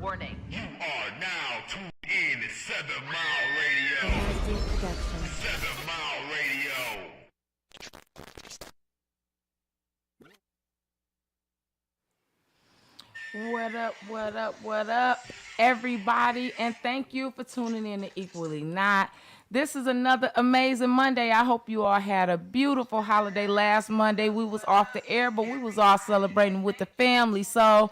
Warning. You are now tuned in to 7 Mile Radio. Production. 7 Mile Radio. What up, everybody, and thank you for tuning in to Equally Not. This is another amazing Monday. I hope you all had a beautiful holiday last Monday. We was off the air, but we was all celebrating with the family. So,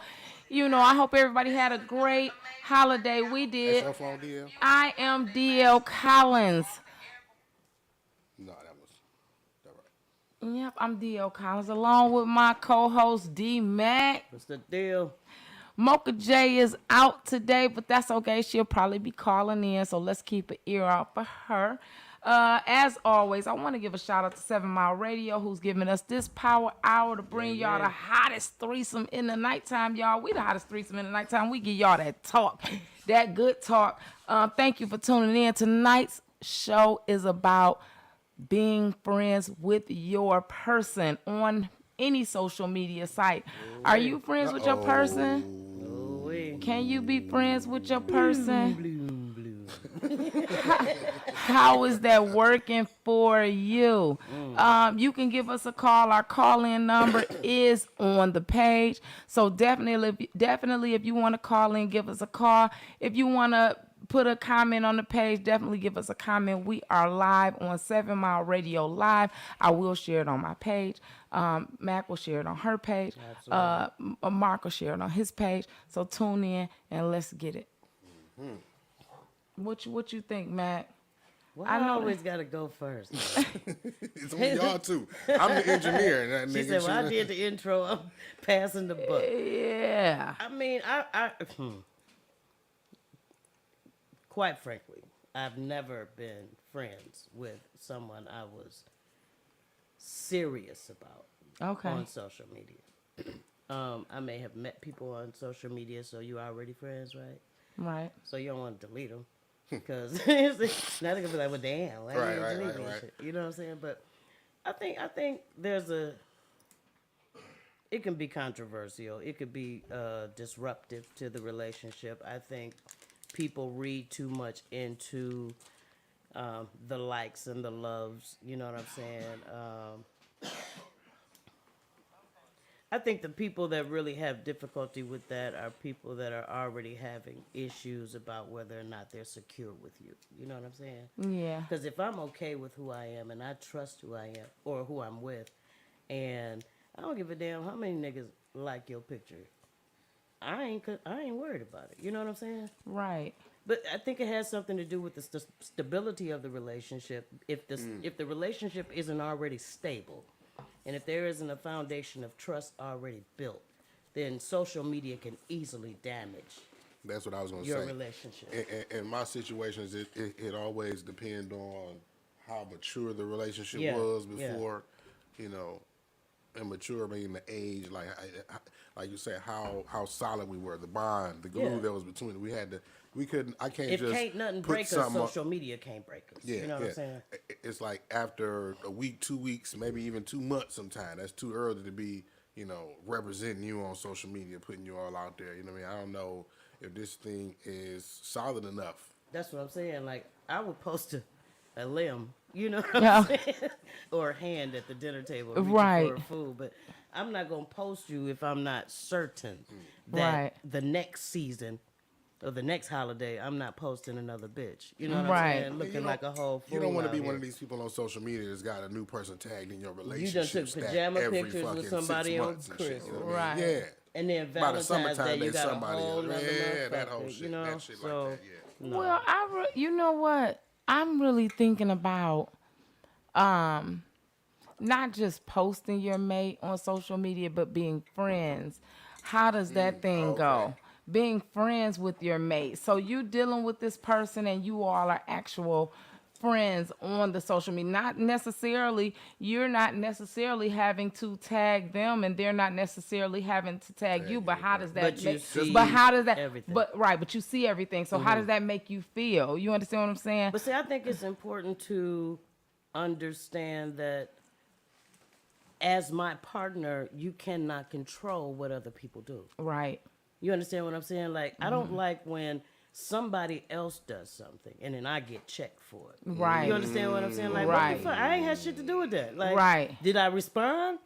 I hope everybody had a great holiday. We did. That's your phone, DL? I am DL Collins. No, that right. Yep, I'm DL Collins, along with my co-host D Mac. What's the deal? Mocha J is out today, but that's okay. She'll probably be calling in, so let's keep an ear out for her. As always, I want to give a shout out to 7 Mile Radio, who's giving us this power hour to bring y'all the hottest threesome in the nighttime, y'all. We the hottest threesome in the nighttime. We give y'all that talk, that good talk. Thank you for tuning in. Tonight's show is about being friends with your person on any social media site. Are you friends with your person? Can you be friends with your person? How is that working for you? You can give us a call. Our call-in number is on the page. So definitely, if you want to call in, give us a call. If you want to put a comment on the page, definitely give us a comment. We are live on 7 Mile Radio Live. I will share it on my page. Mac will share it on her page. Mark will share it on his page. So tune in and let's get it. What you think, Mac? Well, I always got to go first. It's on y'all, too. I'm the engineer. And that She nigga said, well, I did the intro. I'm passing the buck. Yeah. I mean, I quite frankly, I've never been friends with someone I was serious about on social media. I may have met people on social media, so you're already friends, right? Right. So you don't want to delete them. Because now they're going to be like, well, damn. Why Right, you right, delete right, me and right. shit? You know what I'm saying? But I think there's it can be controversial. It could be disruptive to the relationship. I think people read too much into the likes and the loves. You know what I'm saying? I think the people that really have difficulty with that are people that are already having issues about whether or not they're secure with you. You know what I'm saying? Yeah. Because if I'm okay with who I am and I trust who I am or who I'm with, and I don't give a damn how many niggas like your picture, I ain't worried about it. You know what I'm saying? Right. But I think it has something to do with the stability of the relationship. If the relationship isn't already stable, and if there isn't a foundation of trust already built, then social media can easily damage That's what I was going to your say. relationship. In my situations, it always depends on how mature the relationship Yeah, was yeah. before, and mature meaning the age, like you said, how solid we were, the bond, the glue Yeah. that was between it. I can't If just can't nothing put break us, something on- social media can't break us. Yeah, You know what yeah. I'm saying? It's like after a week, 2 weeks, maybe even 2 months sometime. That's too early to be, representing you on social media, putting you all out there. You know what I mean? I don't know if this thing is solid enough. That's what I'm saying. Like, I would post a limb, you know what Yeah. I'm saying? Or a hand at the dinner table reaching Right. for food. But I'm not going to post you if I'm not certain that Right. the next season or the next holiday, I'm not posting another bitch. You know what Right. I'm saying? Looking like a whole fool. You don't want to out be here. one of these people on social media that's got a new person tagged in your You relationship. done took stat pajama every pictures with fucking somebody 6 on months and shit, Christmas. you know what I Right. mean? Yeah. And then By the Valentine's summertime, Day, you they got a somebody whole else. nother Yeah, that motherfucker, whole shit, you know? that shit So, like that, yeah. no. Well, you know what? I'm really thinking about not just posting your mate on social media, but being friends. How does that thing go? Being friends with your mate. So you dealing with this person and you all are actual friends on the social media. You're not necessarily having to tag them and they're not necessarily having to tag you, but how does that But you make see but how does that everything. but you see everything. So how does that make you feel? You understand what I'm saying? But see, I think it's important to understand that as my partner, you cannot control what other people do. Right. You understand what I'm saying? Like, I don't like when somebody else does something and then I get checked for it. Right. You understand what I'm saying? Like, Right. what the fuck? I ain't had shit to do with that. Like, Right. did I respond?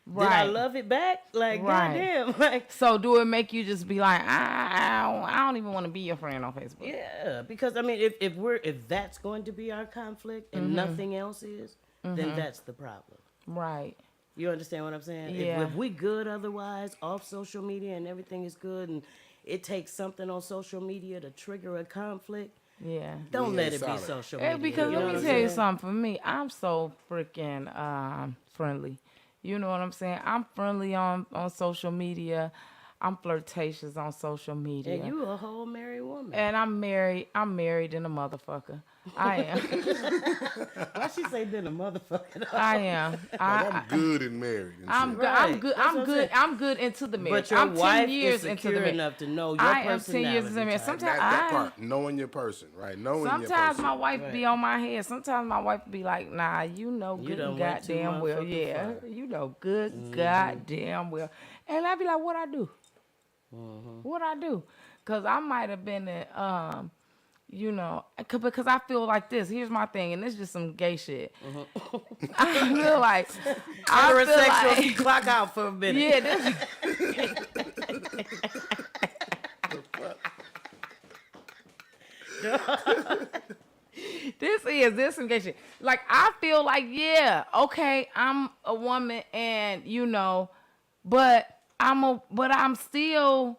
Did I Right. love it back? Like, Right. goddamn. Like, So do it make you just be like, I don't even want to be your friend on Facebook? yeah, because I mean, if that's going to be our conflict and nothing else is, then that's the problem. Right. You understand what I'm saying? Yeah. If we good otherwise off social media and everything is good, and it takes something on social media to trigger a conflict, Yeah. don't We let ain't it be solid. social Hey, media. because you know let what me I'm tell you saying? something. For me, I'm so freaking friendly. You know what I'm saying? I'm friendly on social media. I'm flirtatious on social media. And you a whole married woman. And I'm married. I'm married in a motherfucker. I am. Why she say then a motherfucker? I am. Like, I'm good and married. And I'm shit. good. I'm Right. good. That's I'm what I'm good. saying. I'm good into the marriage. But your I'm wife 10 years is into secure the marriage. enough to know your I am 10 years into the personality marriage. type. Sometimes That part, knowing your person, right? Knowing your Sometimes person. my wife be Right. on my head. Sometimes my wife be like, nah, you know You good done and went too goddamn well. motherfucking Yeah. far. You know good goddamn well. And I be like, what I do? What I do? Because I might have been in, you know, because I feel like this. Here's my thing, and this is just some gay shit. I feel like, Heterosexuals clock out for a minute. yeah, this, this some gay shit. Like, I feel like, yeah, okay, I'm a woman, and you know, but I'm still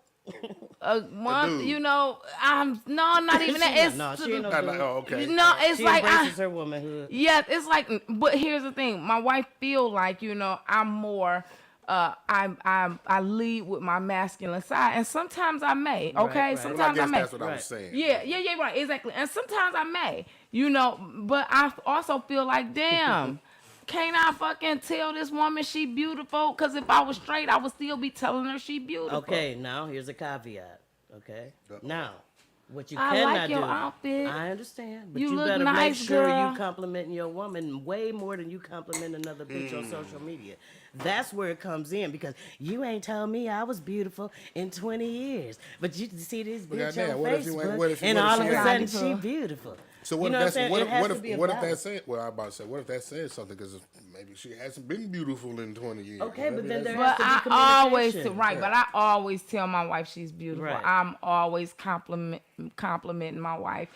a month. dude. You know, not even that. It's No, she ain't no Like, dude. oh, okay. no, it's She like embraces her womanhood. yeah, it's like, but here's the thing. My wife feel like, you know, I'm more, I lead with my masculine side, and sometimes I may, okay? right. Well, I Sometimes I guess may. that's what I Right. was saying. Yeah, right, exactly. And sometimes I may, you know, but I also feel like, damn, can't I fucking tell this woman she beautiful? Because if I was straight, I would still be telling her she beautiful. Okay, now here's a caveat. Okay, now what you I cannot like your do. outfit. I understand, but You you look better nice, make sure girl. you complimenting your woman way more than you compliment another bitch on social media. That's where it comes in, because you ain't told me I was beautiful in 20 years, but you see this bitch goddamn, on what if you ain't- Facebook, what if you- and what if all she of a ain't? sudden she beautiful. So what You know if I'm that's saying? what It if has what to if be a what if that balance. said? Well, I about to say, what if that says something? Because maybe she hasn't been beautiful in 20 years. Okay, but Maybe then that's- there has But to be I always communication. right, but I always tell my wife she's beautiful. Right. I'm always complimenting my wife,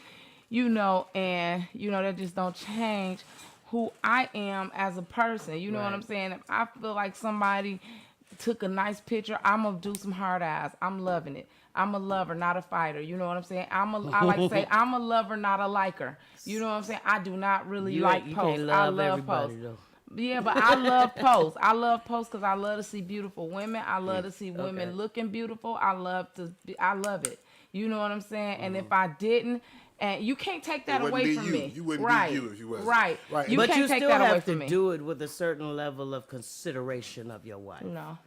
you know, and you know that just don't change who I am as a person. You know what I'm Right. saying? If I feel like somebody took a nice picture, I'm gonna do some hard eyes. I'm loving it. I'm a lover, not a fighter. You know what I'm saying? I like to say I'm a lover, not a liker. You know what I'm saying? I do not really You like ain't- you posts. can't I love love everybody, posts. though. Yeah, but I love posts. I love posts because I love to see beautiful women. I love to see women Okay. looking beautiful. I love it. You know what I'm saying? And if I didn't, and you can't take that wouldn't away be from you. me. You wouldn't right. be you if you wasn't. Right. Right. You But can't you take still that away have from to me. do it with a certain level of consideration of your wife. No.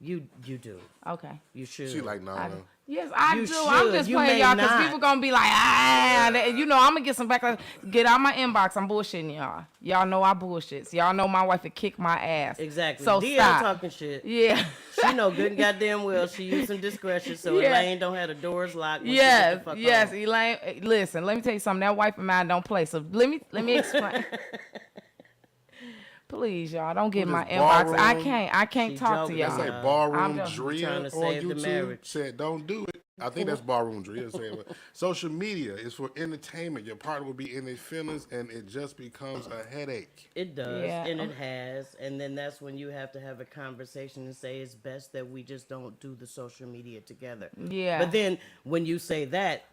You do. Okay. You should. She like, no, no. Yes, I You do. I'm should. just You playing may y'all because not. people gonna be like, you know, I'm gonna get some backlash. Get out my inbox. I'm bullshitting y'all. Y'all know I bullshit. So y'all know my wife would kick my ass. Exactly. So DL stop. talking shit. Yeah. She know good and goddamn well she used some discretion, so Yeah. Elaine don't have the doors locked. when she Yes, get the fuck yes, home. Elaine. Listen, let me tell you something. That wife of mine don't play. So let me explain. Please, y'all, don't get What my is inbox. I ballroom? can't She talk to joking. That's y'all. like I'm Ballroom just Drea trying on to save the YouTube marriage. said, don't do it. I think that's Ballroom Drea saying, but social media is for entertainment. Your partner will be in their feelings, and it just becomes a headache. It does, Yeah. and it has, and then that's when you have to have a conversation and say it's best that we just don't do the social media together. Yeah. But then when you say that,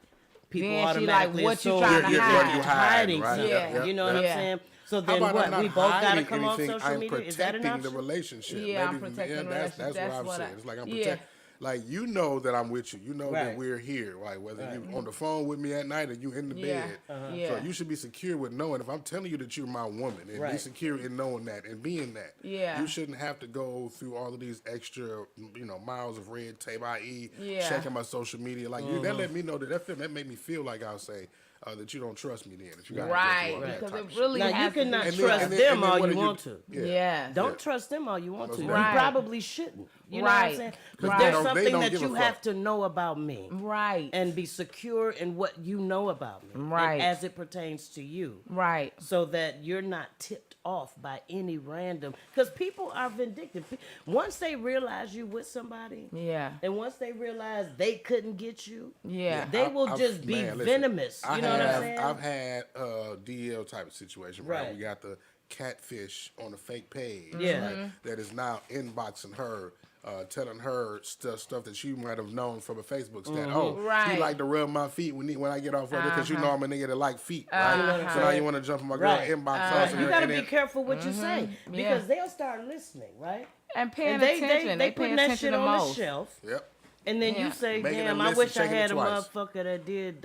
people Then she automatically like, what you assume trying that to you're hide? You hiding right? something. Yeah. You know what I'm Yeah. saying? So How then about what? I'm not We both gotta hiding come on anything, social I'm media. Is that an protecting the option? relationship. Yeah, I'm Maybe- protecting the that's relationship. what That's I'm what saying. I- It's like I'm yeah. protecting. Like, you know that I'm with you. You know that Right. we're here. Like, whether you on the phone with me at night or you in the Yeah. bed. Yeah. So you should be secure with knowing, if I'm telling you that you're my woman, and be Right. secure in knowing that and being that. Yeah. You shouldn't have to go through all of these extra, miles of red tape, i.e. Yeah. checking my social media. Like, that let me know that make me feel like, I'll say, that you don't trust me then. That you gotta Right, just that because type it of shit. really Now you has to cannot be. And then- trust and then- them and then all what you do want to. Yes. Don't trust them all you want to. That's You right. probably shouldn't. You know what I'm Right. saying? Right. Because there's They something don't that give a you fuck. have to know about me. Right. And be secure in what you know about me. Right. And as it pertains to you. Right. So that you're not tipped off by any random. Because people are vindictive. Once they realize you with somebody. Yeah. And once they realize they couldn't get you. Yeah. They will I've- just be man, listen, venomous. You know what I'm saying? I've had a DL type of situation, right? Right. We got the catfish on a fake page, Yeah. right, that is now inboxing her, telling her stuff that you might have known from a Facebook stat. Oh, Right. you like to rub my feet when I get off of it because you know I'm a nigga that like feet, right? Uh-huh. So now you want to jump on my girl Right. inbox. Right. You got to and be then- careful what you say. Yeah. Because they'll start listening, right? And paying And they attention. they pay putting that attention shit the on the most. shelf. Yep. And then Yeah. you say, Making damn, them I listen, wish I checking it had a twice. motherfucker that did ...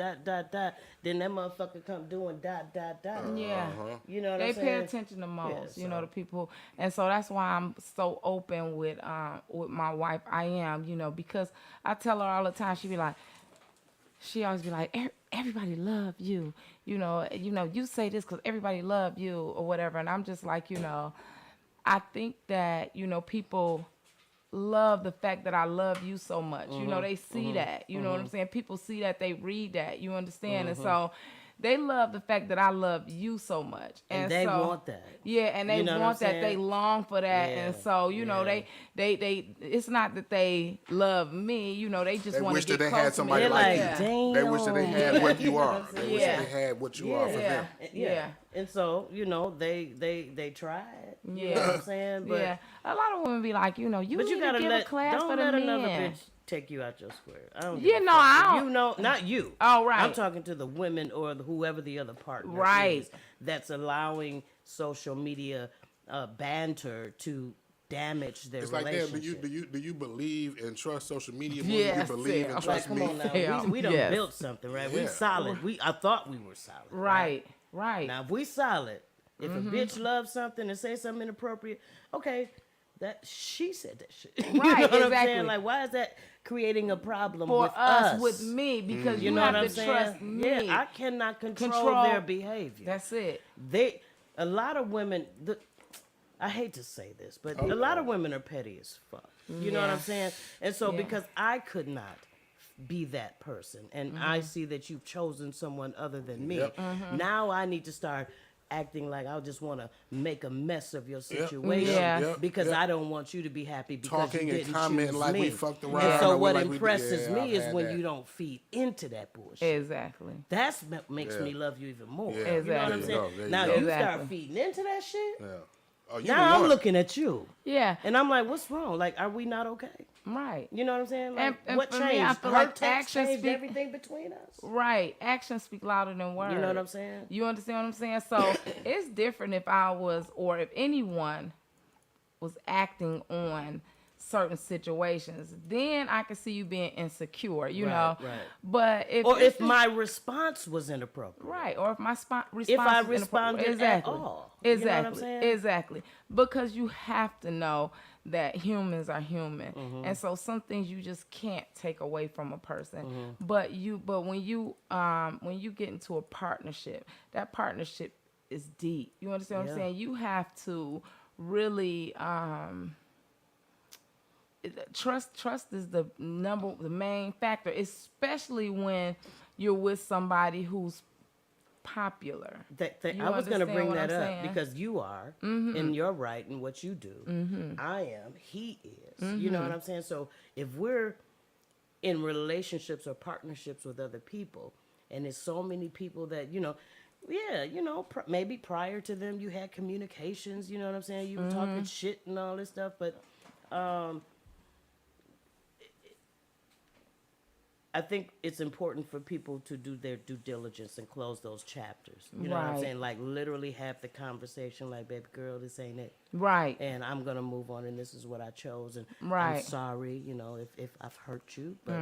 Then that motherfucker come doing ... Yeah. You know what They I'm pay saying? attention the most, Yeah, you know, so- the people, and so that's why I'm so open with my wife. I am, you know, because I tell her all the time. She always be like, everybody love you, you know, you say this because everybody love you or whatever, and I'm just like, you know, I think that, you know, people love the fact that I love you so much. You know, they see that. You know what I'm saying? People see that, they read that. You understand? And so they love the fact that I love you so much. And they so, want that. Yeah, and they You know what want I'm that. They saying? long for that. Yeah, And so, you know, yeah. they it's not that they love me, you know, they just They want wish to that get they close had to somebody me. They're like like, you. damn. They wish that they had what you are. They wish Yeah. that they had what you are for Yeah. them. Yeah. And so, you know, they tried. You know Yeah. what I'm saying? But Yeah, a lot of women be like, you know, you but need you gotta to give let a class don't for the let men. another bitch take you out your square. I don't Yeah, give a no, fuck. I If don't- You know, not you. Oh, right. I'm talking to the women or whoever the other partner Right. is that's allowing social media banter to damage their It's like, damn, relationship. do you believe and trust social media more Yes, than you believe Sam. and Like, trust come me? on now. Yeah. We done Yes. built something, right? We Yeah. solid. I thought we were solid. Right. Now, if we solid, if a bitch loves something and say something inappropriate, okay, that she said that shit. You Right, know what I'm exactly. saying? Like, why is that creating a problem For with us, us? with me, because You you, know have what I'm to saying? trust me. Yeah, I cannot control Control- their behavior. That's it. A lot of women, I hate to say this, but a lot of women are petty as fuck. You know what I'm Yeah. saying? And so Yeah. because I could not be that person, and I Mm-hmm. see that you've chosen someone other than me, Yep. now I need to start acting like I just want to make a mess of your situation Yes. because Yep. I don't want you to be happy because Talking you and didn't commenting choose like me. we fucked And around so or what like we- impresses yeah, me I've is had when that. you don't feed into that bullshit. Exactly. That's what makes Yeah. me love you even more. Yeah. You know what I'm Exactly. saying? There you Now go. you start Exactly. feeding into that shit. Yeah. Oh, you Now the I'm one. looking at you, Yeah. and I'm like, "What's wrong? Like, are we not okay?" Right. You know what I'm saying? Like, And what for me, changed? I feel Her like text actions changed speak- everything between us. Right. Actions speak louder than words. You know what I'm saying? You understand what I'm saying? So it's different if I was, or if anyone was acting on certain situations. Then I could see you being insecure, you know. right. But if Or it's if my response was inappropriate. right, or if my response If I was inappropriate. responded at exactly. all. You know what I'm Exactly. saying? Exactly. Because you have to know that humans are human, Mm-hmm. and so some things you just can't take away from a person. Mm-hmm. But when you get into a partnership, that partnership is deep. You understand what I'm Yeah. saying? You have to really trust is the main factor, especially when you're with somebody who's popular. You I was going to understand bring what that I'm up saying? because you are, and you're right in what you do. I am. He is. You know what I'm saying? So if we're in relationships or partnerships with other people, and there's so many people that, maybe prior to them you had communications, you know what I'm saying? You were talking shit and all this stuff, but I think it's important for people to do their due diligence and close those chapters. You know what I'm Right. saying? Like literally have the conversation like, baby girl, this ain't it. Right. And I'm going to move on and this is what I chose. And I'm Right. sorry, if I've hurt you. But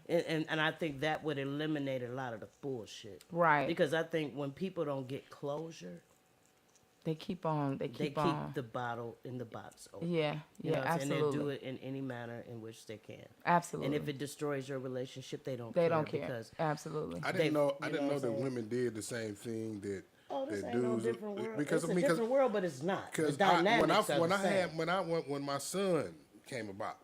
and I think that would eliminate a lot of the bullshit. Right. Because I think when people don't get closure, They keep on. They they keep keep on. the bottle in the box open. Yeah. You know Yeah. what I'm saying? Absolutely. They'll do it in any manner in which they can. Absolutely. And if it destroys your relationship, they don't they care. don't care. Because Absolutely. I They- didn't know. I you didn't know know what that I'm saying? women did the same thing that this that ain't no dudes. different world. Because It's a because different world, but it's not. The because dynamics are the same. when my son came about.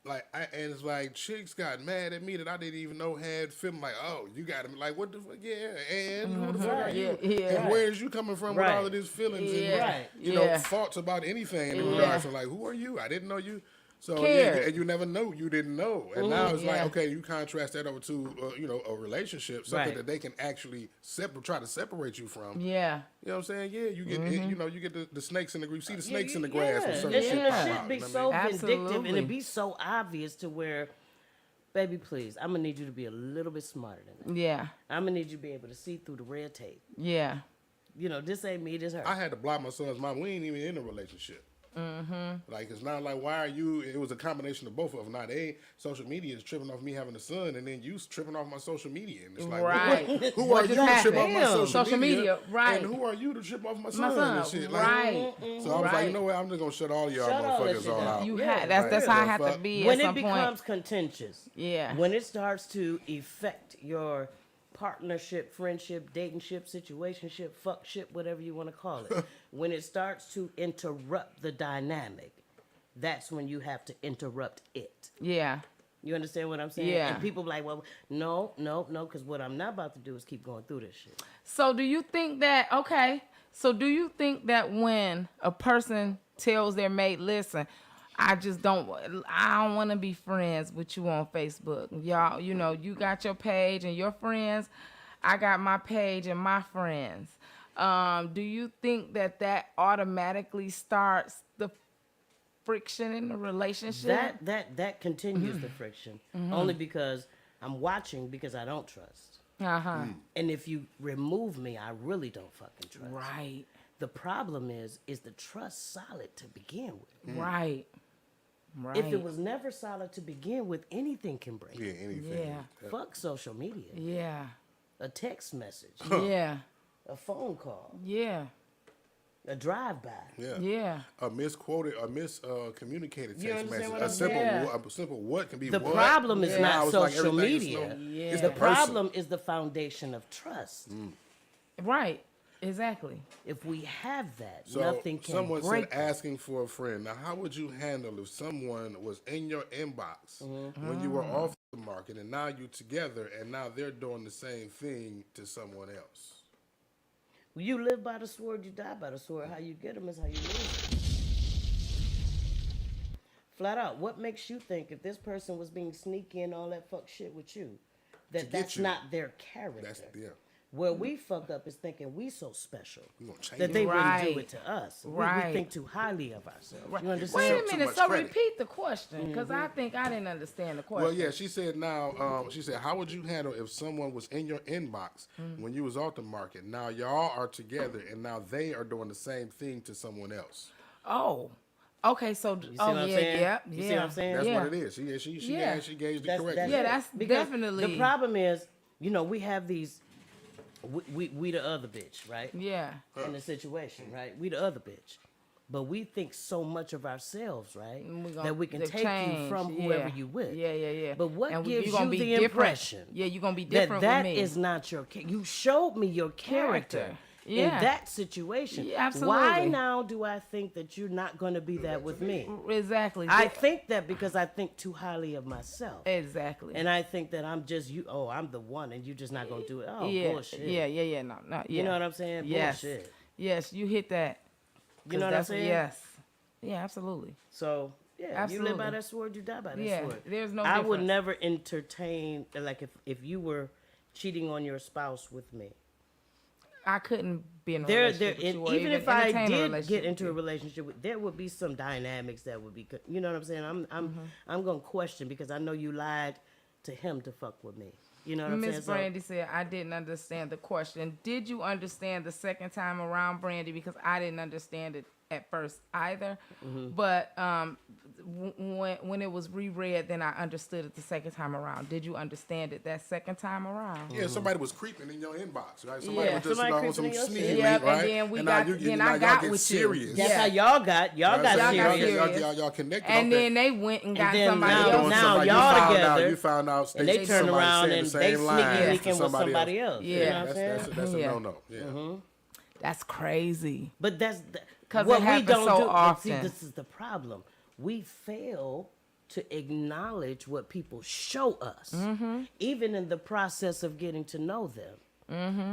Like, and it's like chicks got mad at me that I didn't even know had film. Like, oh, you got him. Like, what the fuck? Yeah, and who the fuck are you? And where's you coming from with all of these feelings and you know thoughts about anything in regards to like, who are you? I didn't know you. So and you never know you didn't know, and now it's like, okay, you contrast that over to you know, a relationship, something that they can actually try to separate you from. Yeah, you know what I'm saying? Yeah, you get you know, you get the snakes in the you see the snakes in the grass. When certain and shit the pop shit out, be you know what I so mean? vindictive, and it be so obvious to where, baby, please, I'm gonna need you to be a little bit smarter than that. yeah, I'm gonna need you to be able to see through the red tape. yeah. You know, this ain't me, this her. I had to block my son's mom. We ain't even in a relationship. Like, it's not like, why are you? It was a combination of both of them. Now social media is tripping off me having a son, and then you tripping off my social media, and it's like, who are you to trip off my social media? Right. And who are you to trip off my son? And shit? Like, right. So I was like, you know what? I'm just gonna shut all y'all motherfuckers all out. You that's how I have to be. When at it some becomes point. contentious, Yeah. when it starts to affect your partnership, friendship, datingship, situationship, fuckship, whatever you want to call it, when it starts to interrupt the dynamic, that's when you have to interrupt it. Yeah. You understand what I'm saying? Yeah. And people be like, well, no, because what I'm not about to do is keep going through this shit. So do you think that do you think that when a person tells their mate, listen, I don't want to be friends with you on Facebook. Y'all, you know, you got your page and your friends. I got my page and my friends. Do you think that automatically starts the friction in the relationship? That continues the friction. Only because I'm watching because I don't trust. And if you remove me, I really don't fucking trust. Right. The problem is the trust solid to begin with? Right. Right. If it was never solid to begin with, anything can break. Yeah, anything. Yeah. Fuck social media. Yeah. A text message. Yeah. A phone call. Yeah. A drive-by. Yeah. Yeah. A misquoted, a miscommunicated You text understand message. what A I'm simple, saying? a simple what can be The what. problem is Now not it's like social everything is media. It's The the person. problem is the foundation of trust. Right. Exactly. If we have that, So nothing can someone break said asking for a friend. Now, how would you handle if someone was in your inbox when you were off the market and now you're together and now they're doing the same thing to someone else? You live by the sword, you die by the sword. How you get them is how you lose them. Flat out, what makes you think if this person was being sneaky and all that fuck shit with you, that's you. not their character? Yeah. Where we fuck up is thinking we so special gonna change that they wouldn't Right. do it to us. Right. We think too highly of ourselves. You understand? Wait a Too minute. much So credit. repeat the question, because I think I didn't understand the question. Well, yeah, she said now, she said, how would you handle if someone was in your inbox when you was off the market? Now y'all are together and now they are doing the same thing to someone else. Oh. Okay. So. You see what I'm saying? Yeah. You see what I'm saying? That's Yeah. what it is. She Yeah. gave the That's- correct that's Yeah, it. that's Because definitely. The problem is, you know, we have these. We the other bitch, right? Yeah. In the situation, right? We the other bitch. But we think so much of ourselves, right? That we can the take you change, from yeah. whoever you with. Yeah. But what And gives you gonna you be the different. impression Yeah, you're gonna be that different that with me. is not your you showed me your character Yeah. in that situation. Yeah, absolutely. Why now do I think that you're not going to be that with me? Exactly. I think that because I think too highly of myself. Exactly. And I think that I'm just you. Oh, I'm the one, and you're just not gonna do it. Oh, yeah. bullshit. Yeah. No. Yeah. You know what I'm saying? Yes. Bullshit. Yes, you hit that. You know what I'm That's saying? Yes. Yeah, absolutely. So yeah, you Absolutely. live by that sword, you die by that Yeah, sword. there's no I would difference. never entertain like if you were cheating on your spouse with me. I couldn't be in a There, relationship with you or even if I entertain a did relationship get with into a you. relationship with, there would be some dynamics that would be, you know what I'm saying? I'm gonna question because I know you lied to him to fuck with me. You know what I'm saying? Miss Brandy said, I didn't understand the question. Did you understand the second time around, Brandy? Because I didn't understand it at first either. But when it was reread, then I understood it the second time around. Did you understand it that second time around? Yeah, somebody was creeping in your inbox, right? Somebody Yeah. was just Somebody on some creeping in your sneaky shit. link, Yep, and right? then we now got- you- then now I y'all got get with you. serious. That's Yeah. how y'all got Y'all serious. Y'all connected. And off then that. they went and got then somebody now- else. now Somebody- y'all together, You found out and they Stacey- turn somebody around saying and the they same line sneaky to linking with somebody else. Yeah. You know what I'm saying? That's a Yeah. no-no. Yeah. That's crazy. But that's 'Cause what it we happens don't so do. But see, often. this is the problem. we fail to acknowledge what people show us, even in the process of getting to know them.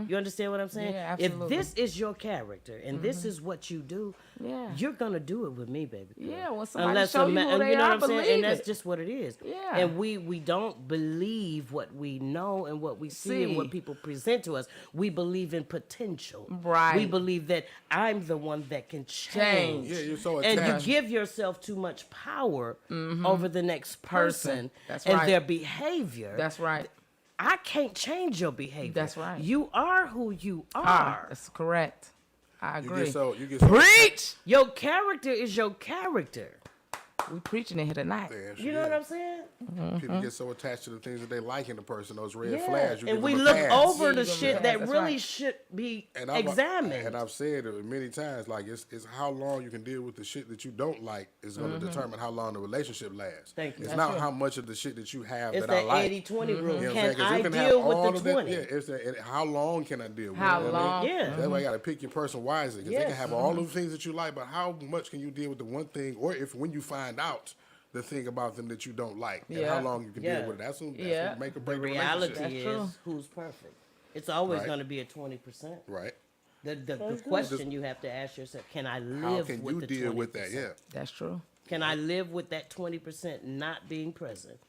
You understand what I'm saying? Yeah, if absolutely. this is your character and this is what you do, Yeah. you're gonna do it with me, baby girl. Yeah, when somebody show you who they are, believe And that's it. just what it is. Yeah. And we don't believe what we know and what we see and See. what people present to us. We believe in potential. Right. We believe that I'm the one that can change. Yeah, you're so And attached. you give yourself too much power over the next person That's and right. their behavior. That's right. I can't change your behavior. That's right. You are who you Ah, are. that's correct. I You agree. get so you get so Preach. Your character is your character. We preaching in here tonight. Yeah, You know what I'm saying? People get so attached to the things that they like in the person, those red Yeah. flags. You And give we them a look pass. over Yeah, the you give shit them a that pass, that's really right. should be And I've examined. said it many times, like it's how long you can deal with the shit that you don't like is going to determine how long the relationship lasts. Thank you. It's That's not true. how much of the shit that you have It's that I that like. 80-20 rule. You know what I'm Can saying? 'Cause I you can have deal all with of the that. 20? Yeah, it's that, how long can I deal with How it? You know what I mean? long? Yeah. That's why you got to pick your person wisely. Because they can Yes. have all of the things that you like, but how much can you deal with the one thing, or if when you find out the thing about them that you don't like, and Yeah. how long you can Yeah. deal with it. That's what Yeah. make or The break the reality relationship. is true. who's perfect. It's always Right. going to be a 20%. Right. The question you have to ask yourself, can I live How can with you the deal 20%? with that? Yeah. That's true. Can I live with that 20% not being present?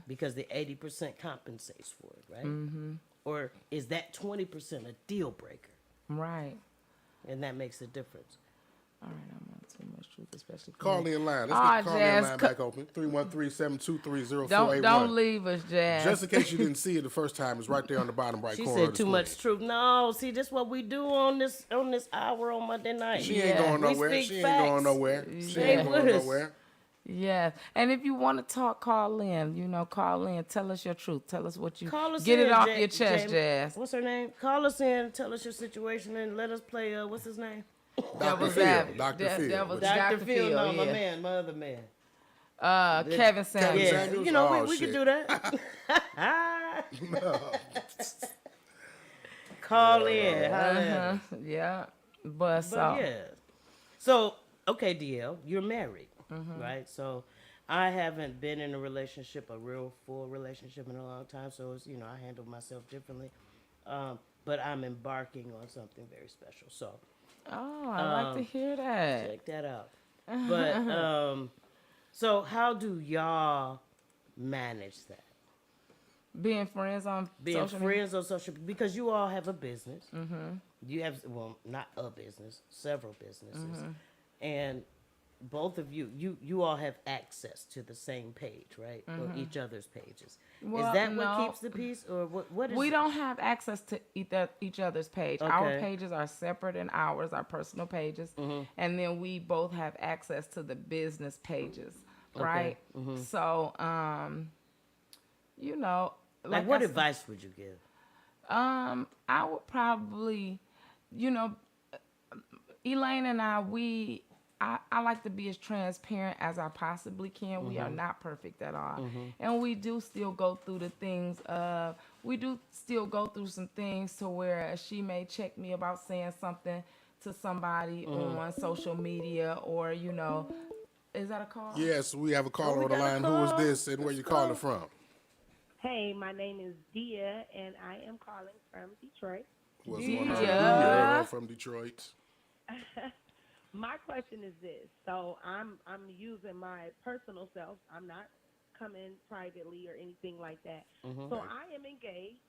Because the 80% compensates for it, right? Or is that 20% a deal breaker? Right. And that makes a difference. All right, I'm on too much truth, especially. for Call me. in line. Let's Ah, get the call in Jazz, line back open. 313-723-0481. Don't leave us, Jazz. Just in case you didn't see it the first time, it's right there on the bottom right She corner. said of the too screen. much truth. No, see, this what we do on this hour on Monday night. She ain't going We nowhere. speak She ain't facts. going nowhere. She Stay ain't going with us. nowhere. Yes, and if you want to talk, call in. Call in. Tell us your truth. Tell us what you Call us get in, it off Ja- your chest, Jamie. Jazz. What's her name? Call us in, tell us your situation, and let us play. What's his name? Dr. Devil's Phil. advocate. Dr. Phil. Devil's But Dr. Dr. Phil. Phil, No, my yeah. man, my other man. Kevin Samuels. Yeah, Samuels? you know, Oh, we shit. could do that. Call in. Holla at us. Yeah, but But so yeah. So, okay, DL, you're married, right? So, I haven't been in a relationship, a real full relationship in a long time. So, it's, I handle myself differently. But I'm embarking on something very special. So, oh, I like to hear that. check that out. But, so how do y'all manage that? Being friends on Being social media. friends on social, because you all have a business. You have, well, not a business, several businesses, and both of you all have access to the same page, right, or each other's pages. Well, is that no. what keeps the peace, or what is We it? don't have access to each other's page. Our Okay. pages are separate and ours, our personal pages. And then we both have access to the business pages, right? So, like what advice would you give? I would probably, Elaine and I like to be as transparent as I possibly can. We are not perfect at all. And we do still go through the things we do still go through some things to where she may check me about saying something to somebody on social media, or is that a call? Yes, we have a caller we on the got a line. Who is call. this and where you calling from? Hey, my name is Dia, and I am calling from Detroit. What's going on? Yeah. Dia from Detroit. My question is this: so I'm using my personal self. I'm not coming privately or anything like that. So I am engaged,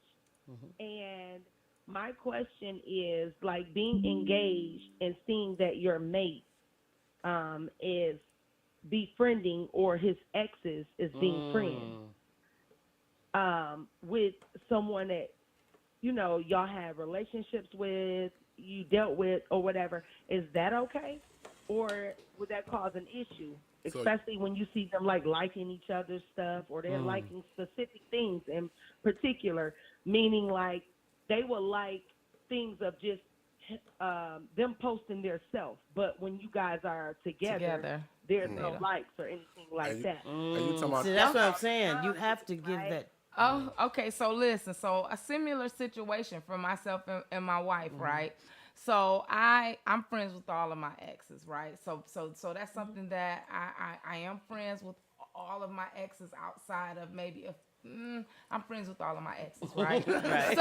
and my question is like being engaged and seeing that your mate is befriending or his exes is being friends with someone that y'all have relationships with, you dealt with, or whatever. Is that okay, or would that cause an issue, So- especially when you see them liking each other's stuff, or they're liking specific things in particular, meaning like they will like things of just them posting their self, but when you guys are together. There's no likes or anything like you- that. Are you talking about? See, that's what I'm saying. You have to give that. Oh, okay. So listen. So a similar situation for myself and my wife, right? So I'm friends with all of my exes, right? So that's something that I am friends with all of my exes outside of maybe I'm friends with all of my exes, right? Right.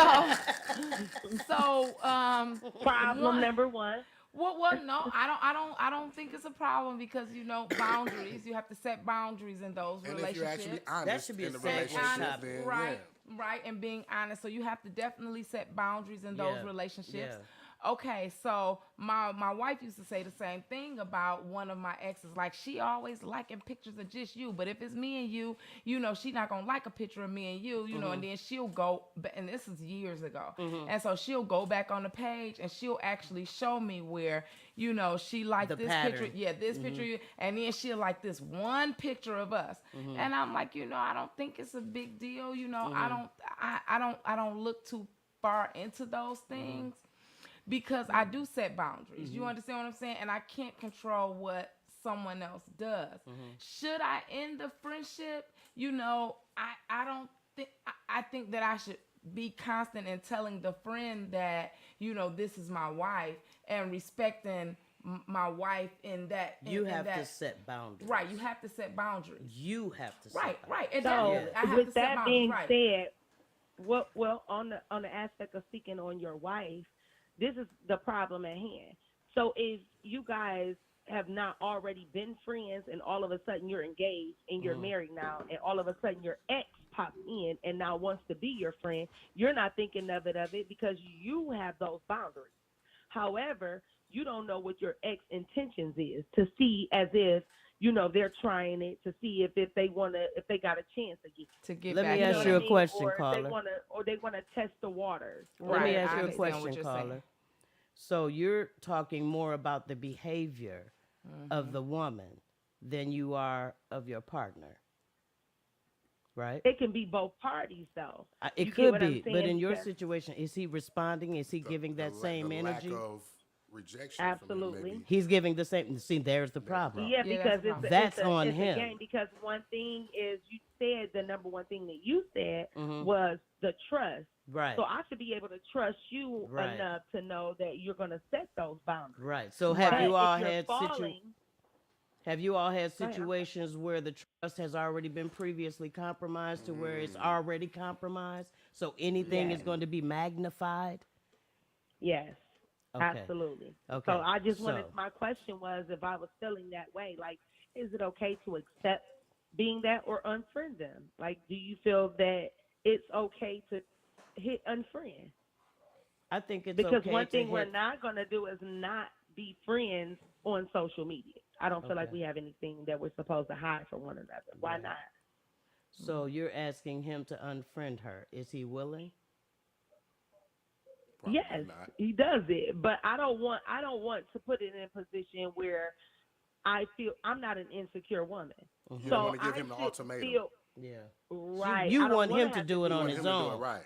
Problem One, number one. well, no, I don't think it's a problem because boundaries. You have to set boundaries in those And if relationships. you're actually honest should be a in the separate relationship, topic. then Right, yeah. right, and being honest. So you have to definitely set boundaries in those Yeah, relationships. yeah. Okay, so my wife used to say the same thing about one of my exes. Like, she always liking pictures of just you, but if it's me and you, she not gonna like a picture of me and you know, and then she'll go. And this is years ago, and so she'll go back on the page and she'll actually show me where she liked The this pattern. picture, yeah, this picture, and then she'll like this one picture of us, and I'm like, I don't think it's a big deal. I don't look too far into those things. Because I do set boundaries. You understand what I'm saying? And I can't control what someone else does. Should I end the friendship? I don't think I think that I should be constant in telling the friend that, this is my wife, and respecting my wife in that. You in have that, to set boundaries. Right, you have to set boundaries. You have to set Right, boundaries. right. And So definitely, I have to with set that boundaries. being Right. said, well on the aspect of speaking on your wife, this is the problem at hand. So if you guys have not already been friends and all of a sudden you're engaged and you're married now, and all of a sudden your ex pops in and now wants to be your friend, you're not thinking of it because you have those boundaries. However, you don't know what your ex intentions is to see as if they're trying it to see if they got a chance again. To get Let back me in. ask you a question, Or caller. they want to test the waters. Let me Right, ask I you a understand what question, you're caller. saying. So you're talking more about the behavior of the woman than you are of your partner, right? It can be both parties, though. It You get could what I'm be, but saying? in your Because- situation, is he responding? Is he giving that same the energy? lack of rejection Absolutely. from him, maybe. He's giving the same. See, there's the problem. Yeah, Yeah, because that's a That's it's on it's him. a game. Because one thing is, you said the number one thing that you said was the trust. Right. So I should be able to trust you Right. enough to know that you're going to set those boundaries. Right. So But have you all if you're had falling, have you all had Go ahead. situations where the trust has already been previously compromised to where it's already compromised? So anything is Yes. going to be magnified? yes, Okay. absolutely. Okay. So I just wanted. So- My question was, if I was feeling that way, like, is it okay to accept being that or unfriend them? Like, do you feel that it's okay to hit unfriend? I think it's Because okay one to thing we're hit- not going to do is not be friends on social media. I don't feel like Okay. we have anything that we're supposed to hide from one another. Why Right. not? So you're asking him to unfriend her. Is he willing? Probably Yes, not. he does it, but I don't want to put it in a position where I feel I'm not an insecure woman. You So don't want to give I him the should ultimatum. feel Yeah. right. You I don't want wanna him to have do it You on want his him to do it own. right.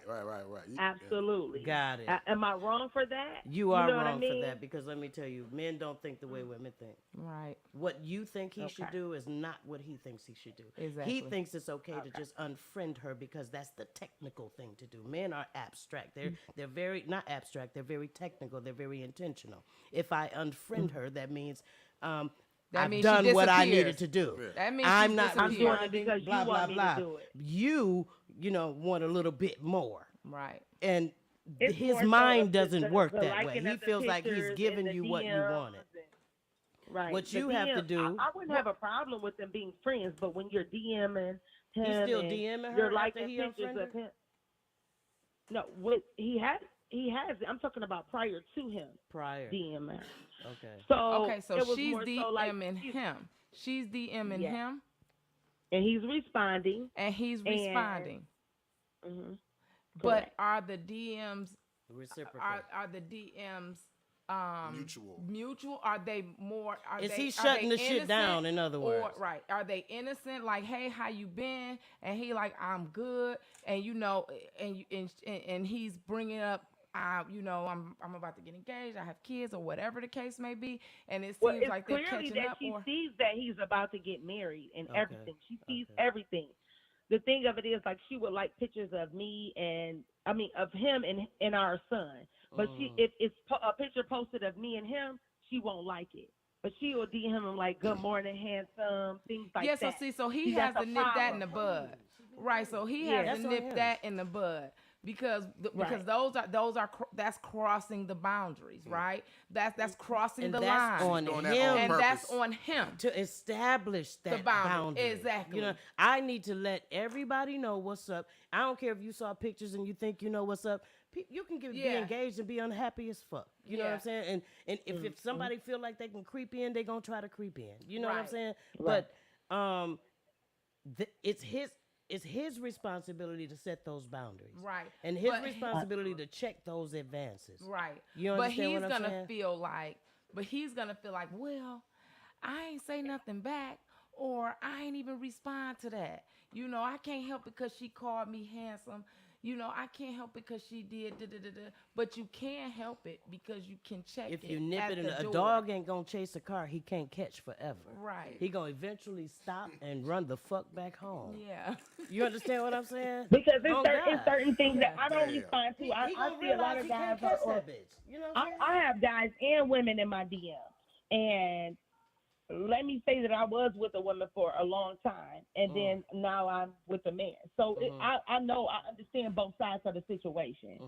Absolutely. Got it. Am I wrong for that? You are know what I wrong mean? for that because let me tell you, men don't think the way women think. Right. What you think he should Okay. do is not what he thinks he should do. Exactly. He thinks it's okay to just unfriend her because that's the technical thing to do. Men are abstract. They're very not abstract. They're very technical. They're very intentional. If I unfriend her, that means I've means she done what I disappears. needed to do. That means I'm she not disappears. I'm doing it responding. because Blah you blah want me blah. to do it. You know, want a little bit more, Right. and It's his more so mind of doesn't work the that way. liking He of the feels like he's pictures giving and the you what you DMs wanted. Right. What The you have to DM do- I wouldn't have a problem with them being friends, but when you're DMing him, He's still and DMing her you're after liking he pictures unfriended of him. No, he has. I'm talking about prior to him Prior. DMing her. Okay. So Okay, so it was she's more so like DMing him. She's DMing Yeah. him, and he's responding. and he's responding. hmm But are the DMs Reciprocal. are the DMs Mutual. Are they more? Is he are shutting they the shit innocent, down, in other or words? right? Are they innocent? Like, hey, how you been? And he like, I'm good. And and he's bringing up, I'm about to get engaged. I have kids, or whatever the case may be. And it Well, seems it's like they're clearly catching that up. she Or sees that he's about to get married and Okay. everything. She sees Okay. everything. The thing of it is, like, she would like pictures of me of him and our son. But if it's a picture posted of me and him, she won't like it. But she will DM him like, "Good morning, handsome," things like Yeah, that. so he has that's to a nip that in problem. the bud, right? So he Yeah. has That's to on nip him. that in the bud because Right. that's crossing the boundaries, right? That's crossing And the that's line, on doing him. that on and that's purpose. on him. To establish that boundary. boundary. Exactly. You know, I need to let everybody know what's up. I don't care if you saw pictures and you think you know what's up. You can be Yeah. engaged and be unhappy as fuck. You know what Yeah. I'm saying? And if somebody feel like they can creep in, they gonna try to creep in. You know what I'm Right. saying? Right. But it's his responsibility to set those boundaries. Right. And his But- responsibility to check those advances. Right. You but understand he's what I'm gonna saying? feel like, well, I ain't say nothing back, or I ain't even respond to that. You know, I can't help because she called me handsome. You know, I can't help because she did da, da, da, da. But you can help it because you can check If it. you nip at it in the a door. dog ain't gonna chase a car he can't catch forever. Right. He gonna eventually stop and run the fuck back home. Yeah. You understand what I'm saying? Because Oh, it's God. certain things that I don't Damn. respond to. He I gonna see a lot realize of he guys can't catch are. that bitch. You know what I'm saying? I have guys and women in my DM, and let me say that I was with a woman for a long time, and then now I'm with a man. So I know, I understand both sides of the situation.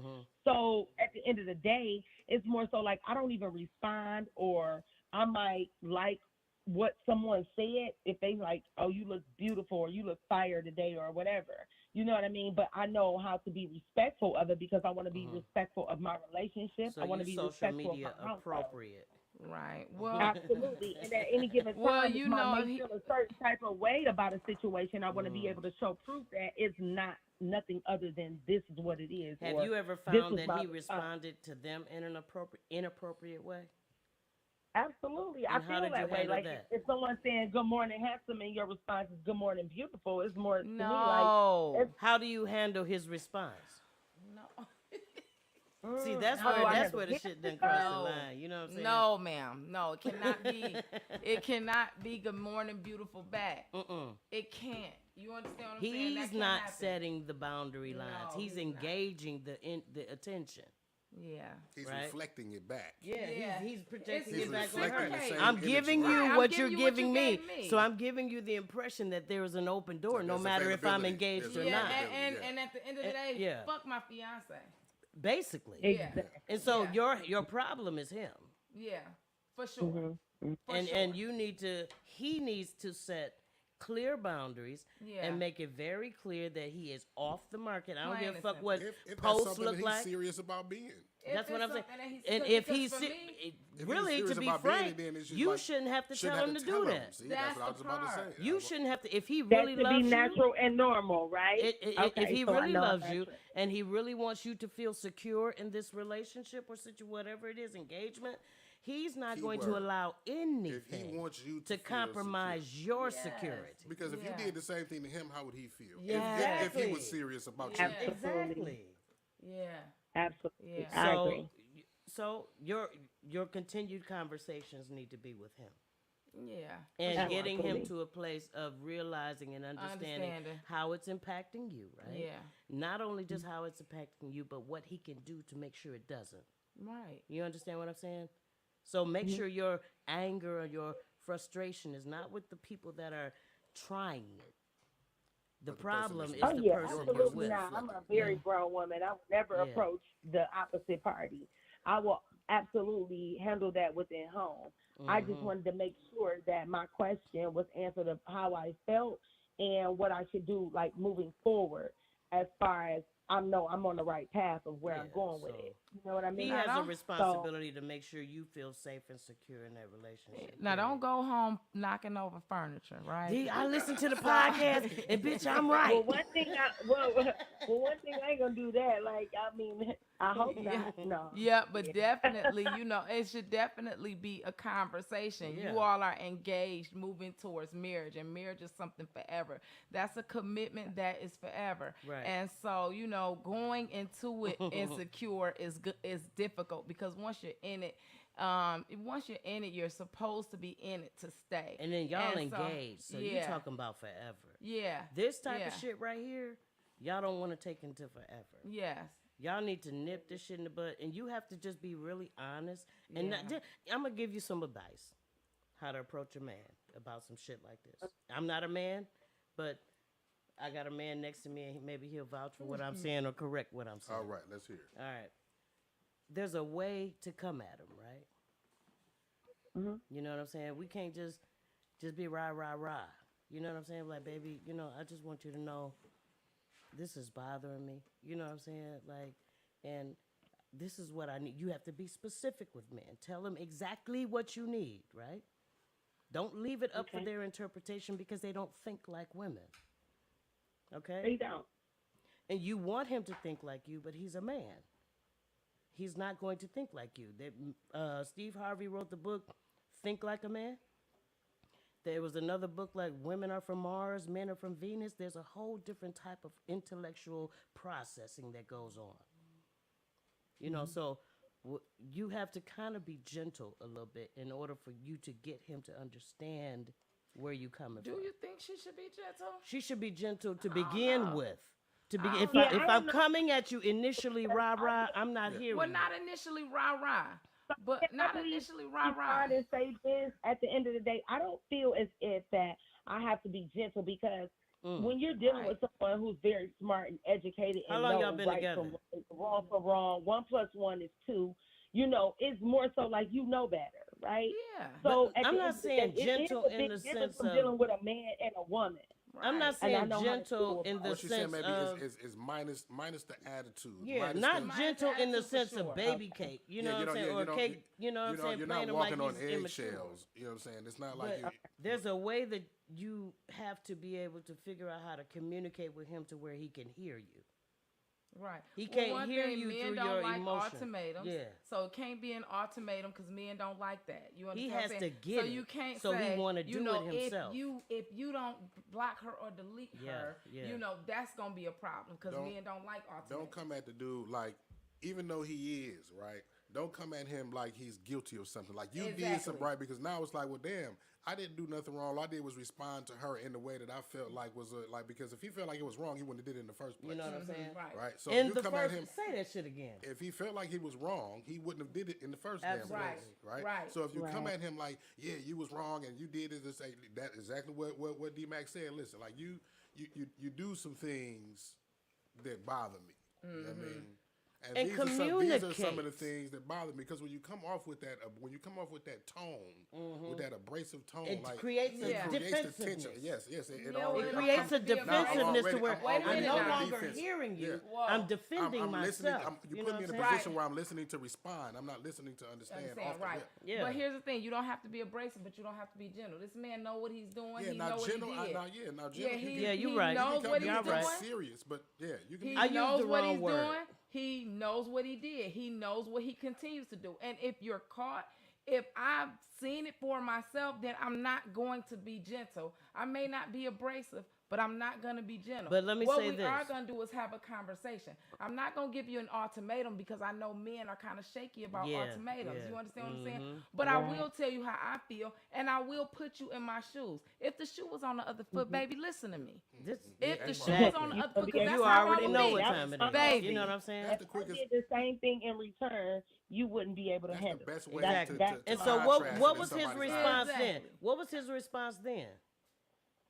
So at the end of the day, it's more so like I don't even respond, or I might like what someone said if they like, "Oh, you look beautiful," or "You look fire today," or whatever. You know what I mean? But I know how to be respectful of it because I want to be respectful of my relationship. So I want to you be social respectful media of my household. appropriate. Right. Well, Absolutely. And at any given time, Well, if you my know, mate feel a certain type of way about a situation, I want to be able to show proof that it's not nothing other than this is what it is. Have or you ever this found was that my he response. responded to them in an inappropriate way? Absolutely. I And how feel did you that way. handle Like that? if someone's saying good morning handsome and your response is good morning beautiful, it's more to me like no. How do you handle his response? No. See, that's how do I where handle the his shit done crossed the No. line. You know what I'm saying? No, ma'am. No, it cannot be. It cannot be good morning, beautiful back. It can't. You understand what I'm saying? That He's can't not happen. setting the boundary lines. No, he's he's not. engaging the attention. Yeah. He's Right. reflecting it back. Yeah, he's projecting It's it back on reflecting her. the same I'm energy. giving you Right, I'm what giving you're you what giving you me. gave me. So I'm giving you the impression that there is an open door, no there's matter if I'm availability. engaged There's or Yeah, not. and, Yeah. and at the end of the day, yeah. fuck my fiance. Basically. exactly. And so Yeah. your problem is him. Yeah, for sure. For And sure. he needs to set clear boundaries Yeah. and make it very clear that he is off the market. I don't Plain give a and fuck simple. what If that's posts something look that he's like. serious about being. If That's what it's I'm saying. something that he's- And because if he's for me, he's really, serious to be about being frank, it, then it's just you like, shouldn't have to shouldn't tell have him to tell do him. that. See, That's that's what I the was about to part. say. You shouldn't have to. If he That really should loves be you, natural and normal, right? if he so I really know loves I'm you natural. and he really wants you to feel secure in this relationship or whatever it is, engagement, he's not going to Keyword. allow If anything he wants you to feel compromise secure. your Yes. security. Because if Yeah. you did the same thing to him, how would he feel? Yeah. If he was Exactly. serious about Yeah. you. Exactly. yeah, Absolutely. Yeah. I agree. So your continued conversations need to be with him. yeah. And getting him Absolutely. to a place of realizing and understanding Understanding. how it's impacting you, right? Yeah. Not only just how it's impacting you, but what he can do to make sure it doesn't. Right. You understand what I'm saying? So make sure your anger or your frustration is not with the people that are trying it. The But the person problem that's is Oh the yeah, person you're absolutely with. not. I'm a very grown woman. I would never Yeah. approach the opposite party. I will absolutely handle that within home. I just wanted to make sure that my question was answered of how I felt and what I should do, like moving forward, as far as I know I'm on the right path of where I'm Yeah, going with so it. You know what I mean? He has a don't- responsibility to make sure you feel safe and secure in that relationship. Now period. don't go home knocking over furniture, right? I listened to the podcast, and bitch, I'm Well, right. one thing I ain't gonna do that. Like, I mean, I hope not. No. Yeah, but definitely, it should definitely be a conversation. Yeah. You all are engaged, moving towards marriage, and marriage is something forever. That's a commitment that is forever. Right. And so, going into it insecure is difficult because once you're in it, you're supposed to be in it to stay. And then y'all And so, engaged, so you yeah. talking about forever. Yeah. This type Yeah. of shit right here, y'all don't want to take into forever. Yes. Y'all need to nip this shit in the bud, and you have to just be really honest. And I'm gonna give you some advice how to approach a man about some shit like this. I'm not a man, but I got a man next to me, and maybe he'll vouch for what I'm saying or correct what I'm saying. All right, let's hear it. All right. There's a way to come at him, right? You know what I'm saying? We can't just be rah, rah, rah. You know what I'm saying? Like, baby, I just want you to know this is bothering me. You know what I'm saying? Like, and this is what I need. You have to be specific with men. Tell them exactly what you need, right? Don't leave it up for their interpretation because they don't think like women. Okay? They don't. And you want him to think like you, but he's a man. He's not going to think like you. Steve Harvey wrote the book, Think Like a Man. There was another book like Women Are from Mars, Men Are from Venus. There's a whole different type of intellectual processing that goes on. So you have to kind of be gentle a little bit in order for you to get him to understand where you coming from. Do you think she should be gentle? She should be gentle to begin with. If don't I'm know. coming at you initially rah rah, I'm not hearing Well, you. not initially rah rah, but not initially rah rah. Try to say this. At the end of the day, I don't feel as if that I have to be gentle because when you're dealing with someone who's very smart and educated How and long knows y'all been right together? from right, wrong for wrong, 1 + 1 is 2. It's more so like better, right? Yeah. So But at I'm the not end of the saying day, gentle it is a in big the difference sense from of- dealing with a man and a woman. I'm not And I saying know how to gentle feel in about the What you're saying sense maybe of is minus the attitude. yeah, minus not the, gentle in the attitude for sense sure. of baby cake. You know yeah, what I'm saying? yeah, Or cake. You know what I'm saying? You're Playing not him like walking on he's immature. eggshells. You know what I'm saying? It's not like But there's a way that you have to be able to figure out how to communicate with him to where he can hear you. Right. He can't one hear thing, you men through don't your like emotion. ultimatums. Yeah. So it can't be an ultimatum because men don't like that. You He understand? what has I'm to saying? get So it. you can't So he say, wanna do it himself. If you don't block her or delete her, yeah. that's gonna be a problem because Don't- men don't like ultimatums. don't come at the dude like, even though he is, right? Don't come at him like he's guilty of something. Like you did Exactly. something right, because now it's like, well, damn, I didn't do nothing wrong. All I did was respond to her in the way that I felt like was because if he felt like it was wrong, he wouldn't have did it in the first place. You know what I'm saying? Right. Right. So In you the come first, at him. say that shit again. If he felt like he was wrong, he wouldn't have did it in the first damn Absolutely. place, right? Right. So if you come Right. at him like, yeah, you was wrong and you did it, say that exactly what D-Max said. Listen, like you do some things that bother me. You know what I mean? And these are some of the communicate. things that bother me, because when you come off with that tone, with that abrasive tone, It like creates a Yeah. the defensiveness. tension. Yes. It Yeah, already It It creates a becomes- be a defensiveness to already- where I'm already I'm no on the longer defense. hearing you. Yeah. I'm defending I'm listening. myself. You know put what me in a I'm saying? position where I'm listening to respond. I'm not listening to understand. Understand, off the right. rip. Yeah. But here's the thing: you don't have to be abrasive, but you don't have to be gentle. This man know what he's doing. Yeah, he now know what he gentle. did. Now gentle. Yeah, you're he right. knows what he's Y'all doing. right. Serious, but yeah, you can. He I used knows the what wrong he's word. doing. He knows what he did. He knows what he continues to do. And if you're caught, if I've seen it for myself, then I'm not going to be gentle. I may not be abrasive, but I'm not going to be gentle. But let me what say we this. are going to do is have a conversation. I'm not going to give you an ultimatum because I know men are kind of shaky about Yeah, ultimatums. yeah. You understand what I'm saying? But I will tell you how I feel, and I will put you in my shoes. If the shoe was on the other foot, baby, listen to me. If the shoe was on the other foot, because that's You how already I'm know be. what time it is. Baby. You know what I'm saying? That's the If I quickest. did the same thing in return, you wouldn't be able to That's the handle best it. way That's- to- that's- And to so contrast what it was in his somebody's response eyes. then? Exactly. What was his response then?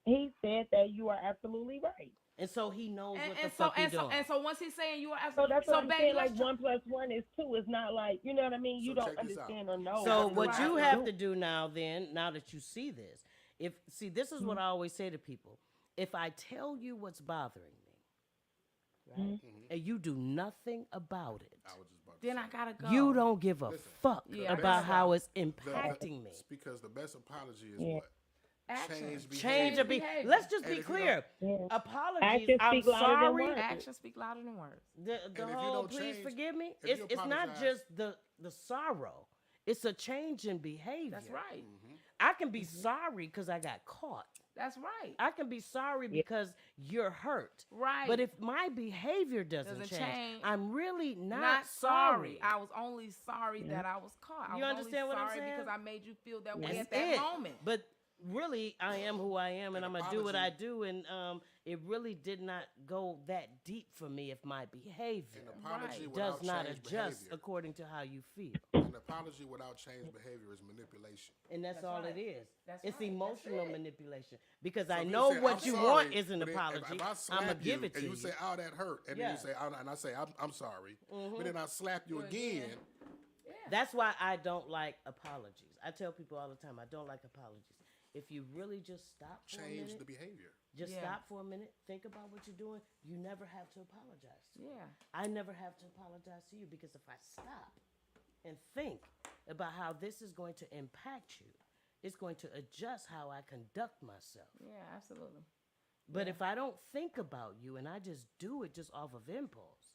He said that you are absolutely right. And so he knows what the And fuck he doing. so once he's saying you are So absolutely that's what I'm baby, saying. let's Like try- 1 + 1 is 2. It's not like, you know what I mean. You So don't check this out. understand or know. So what what you to have do. to do now then, now that you see this, this is what I always say to people. If I tell you what's bothering me, right, and you do nothing about it, I was just about to then say. I gotta go. you don't give a fuck Yeah, I about gotta how go. it's impacting me. It's because the best apology is Yeah. what? Action. Change behavior. Change of behavior. Let's just And be if you clear. Yeah. Apologies. Actions I'm speak louder than sorry. words. Actions speak louder than words. The if you whole don't please change, forgive me. if you It's not apologize- just the sorrow. It's a change in behavior. That's right. I can be sorry because I got caught. That's right. I can be sorry because you're hurt. Right. But if my behavior doesn't Doesn't change, change. I'm really not, Not sorry. sorry. I was only sorry that I was caught. I You was understand only what I'm sorry saying? because I made you feel that way That's at that it. moment. But really, I am who I am, and An I'm gonna do what I apology- do. And it really did not go that deep for me if my behavior An apology without does not changed adjust behavior. according to how you feel. An apology without changed behavior is manipulation. And that's all right. it is. That's It's right. emotional That's it. manipulation. Because So I if you know say, what "I'm you sorry," want is an but then apology. If I I'm slap gonna you give it to and you. you say, "Oh, that hurt," and Yeah. then you say, "Oh," and I say, "I'm sorry," but then I slap you again. That's why I don't like apologies. I tell people all the time, I don't like apologies. If you really just stop for a Change minute, the behavior. just Yeah. stop for a minute, think about what you're doing, you never have to apologize to me. Yeah. I never have to apologize to you because if I stop and think about how this is going to impact you, it's going to adjust how I conduct myself. Yeah, absolutely. But if I don't think about you and I just do it just off of impulse,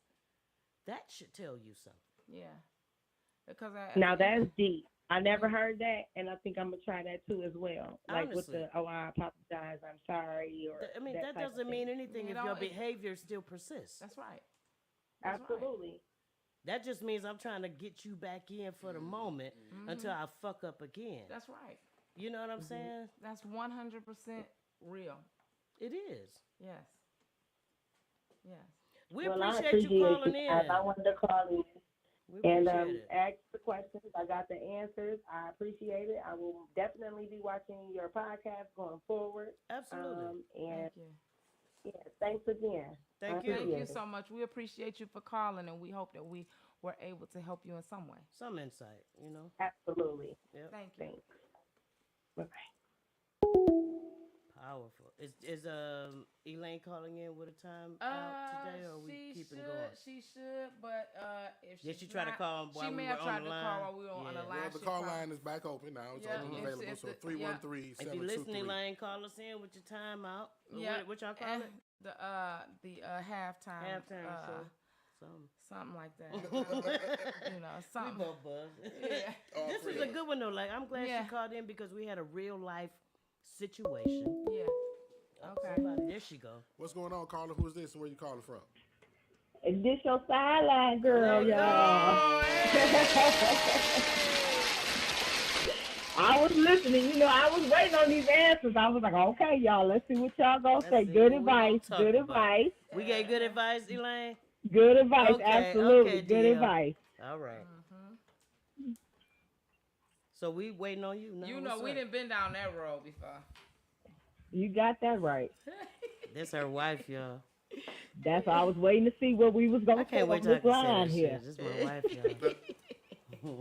that should tell you something. Yeah. Because Now that's deep. I never heard that, and I think I'm gonna try that too as well. Like with Honestly. the I apologize, I'm sorry, or I mean, that type of doesn't mean thing. anything You if know, your it- behavior still persists. That's right. That's right. Absolutely. That just means I'm trying to get you back in for the moment until I fuck up again. That's right. You know what I'm saying? That's 100% real. It is. Yes. Yes. We Well, I appreciate you calling in. guys. I wanted to call in We and appreciate it. ask the questions. I got the answers. I appreciate it. I will definitely be watching your podcast going forward. Absolutely. And Thank you. yeah, thanks again. Thank I you. Thank appreciate you it. so much. We appreciate you for calling, and we hope that we were able to help you in some way. Some insight, you know? Absolutely. Yep. Thank you. Thanks. Bye. Powerful. Is Elaine calling in with a time out today, or are we she keeping should, going? She should, but if Did she's she try to not- call while she we may were have on tried the to line? call while we were on the Yeah. line. Well, the She call probably- line is back open now. It's Yeah, open and it's- available. it's So the- 313-723. If you listening, Elaine, call us in with your time out. Yeah, What y'all call it? The halftime Halftime show. Something. something like that. You know, We something. both buzz. Yeah. This was a good one though. Like I'm glad Yeah. she called in because we had a real life situation. Yeah. Okay. Somebody, there she go. What's going on, caller? Who's this and where you calling from? Is this your sideline girl, y'all? I was listening. You know, I was waiting on these answers. I was like, okay, y'all, let's see what y'all gonna say. see Good what we gonna advice. talk Good about. advice. We gave good advice, Elaine. Good advice. Okay, Absolutely. okay, Good deal. advice. All right. So we waiting on you now. You know, What's we up? didn't been down that road before. You got that right. This her wife, y'all. That's why I was waiting to see what we was I gonna say can't on wait till I this can say line that here. shit. This is my wife, y'all.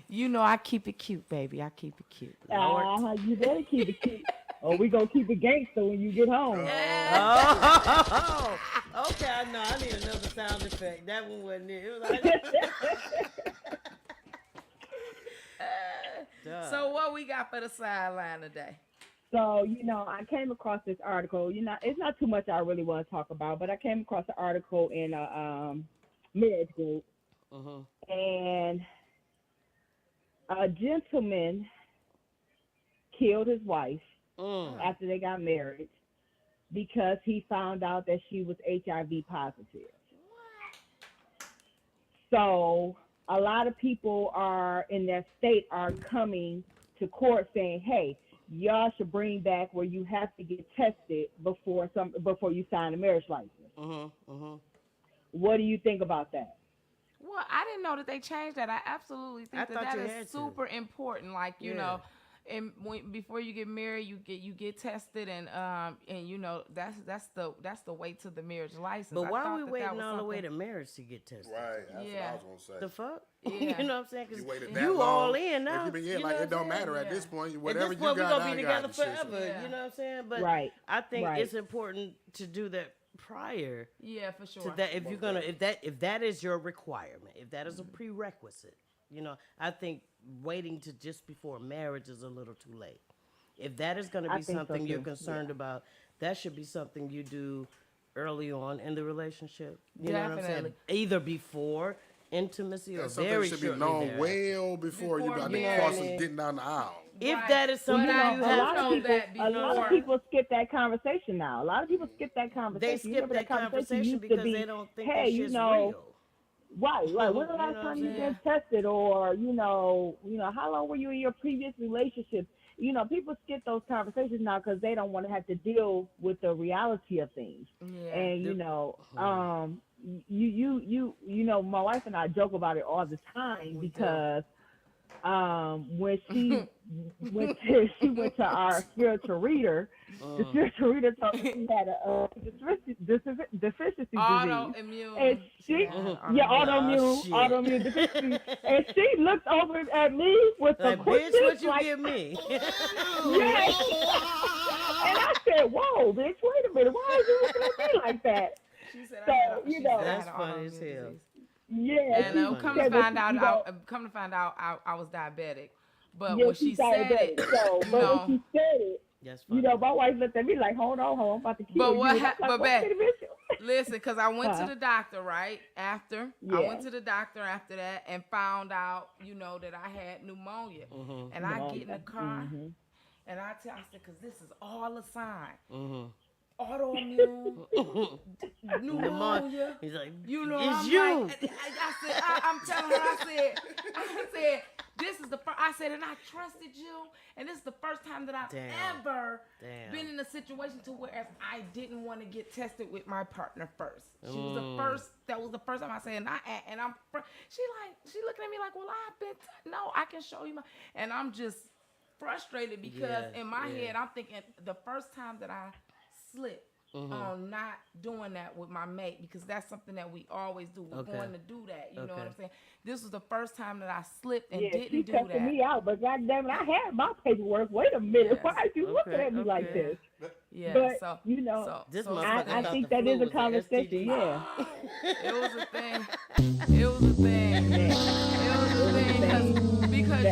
You know, I keep it cute, baby. I keep it cute. Lord. You better keep it cute. Or we gonna keep it gangster when you get home. Oh, okay. I know. I need another sound effect. That one wasn't it. It was like, Duh. So what we got for the sideline today? So, you know, I came across this article. You know, it's not too much I really want to talk about, but I came across an article in a marriage group, and a gentleman killed his wife after they got married because he found out that she was HIV positive. So a lot of people are in that state are coming to court saying, hey, y'all should bring back where you have to get tested before you sign a marriage license. What do you think about that? Well, I didn't know that they changed that. I absolutely think I that thought you that had is to. super important. Like, you Yeah. know, and before you get married, you get tested, and you know that's the way to the marriage license. But I why thought are we that waiting was all the way to something- marriage to get tested? Right. That's Yeah. what I was gonna The say. fuck? Yeah. You know what I'm saying? 'Cause You waited that you long. all in now. Yeah, You know like what it don't I'm matter saying? at this point. At Whatever this you point, got, we're gonna I be got together the shit. forever. Yeah. You know what I'm saying? But Right. I think Right. it's important to do that prior Yeah, for sure. to that. If you're gonna, if that is your requirement, if that is a prerequisite, you know, I think waiting to just before marriage is a little too late. If that is going to I be think so, something you're too. concerned about, that should be something you do early on in the relationship. You know what I'm saying? Definitely. Either before intimacy or That's something very that should be shortly known thereafter. well before you Before about to marriage. cross and getting down the aisle. If Right. that is something But I you do have know to, that A lot of before. people skip that conversation now. A lot of people skip that conversation. they You skip remember that conversation used to because be, they don't think hey, that you shit's know, real. Right. When the You last know what time I'm you saying? been tested, or you know, how long were you in your previous relationship? people skip those conversations now because they don't want to have to deal with the reality of things. Yeah. And my wife and I joke about it all the time because when she she went to our spiritual reader, the spiritual reader told her she had a deficiency disease. Autoimmune. And she, autoimmune deficiency. And she looked over at me with the Like, bitch, what you give me? Yes. And I said, "Whoa, bitch, wait a minute, why are you looking at me like that?" She said, That's funny as hell. Yeah, and come to find out, I was diabetic. But when she said it, when she said it, that's funny. my wife looked at me like, "Hold on, I'm about to kill you." Listen, because I went to the doctor right after. I went to the doctor after that and found out, that I had pneumonia. And I get in the car and I said, because this is all a sign. Autoimmune, pneumonia. He's like, I'm you. Like, I'm telling her, I said, this is the first, I said, and I trusted you, and this is the first time that I've ever been in a situation to where I didn't want to get tested with my partner first. She was the first, that was the first time I said, she looking at me like, well, I've been, no, I can show you and I'm just frustrated because in my head, I'm thinking the first time that I slipped on not doing that with my mate, because that's something that we always do. We're going to do that. You know what I'm saying? This was the first time that I slipped and didn't do that. She me out, but goddamn it, I had my paperwork. Wait a minute, why are you looking at me like this? Yeah, but so this I think that is a conversation. Yeah, it was a thing. It was a thing. It was a thing because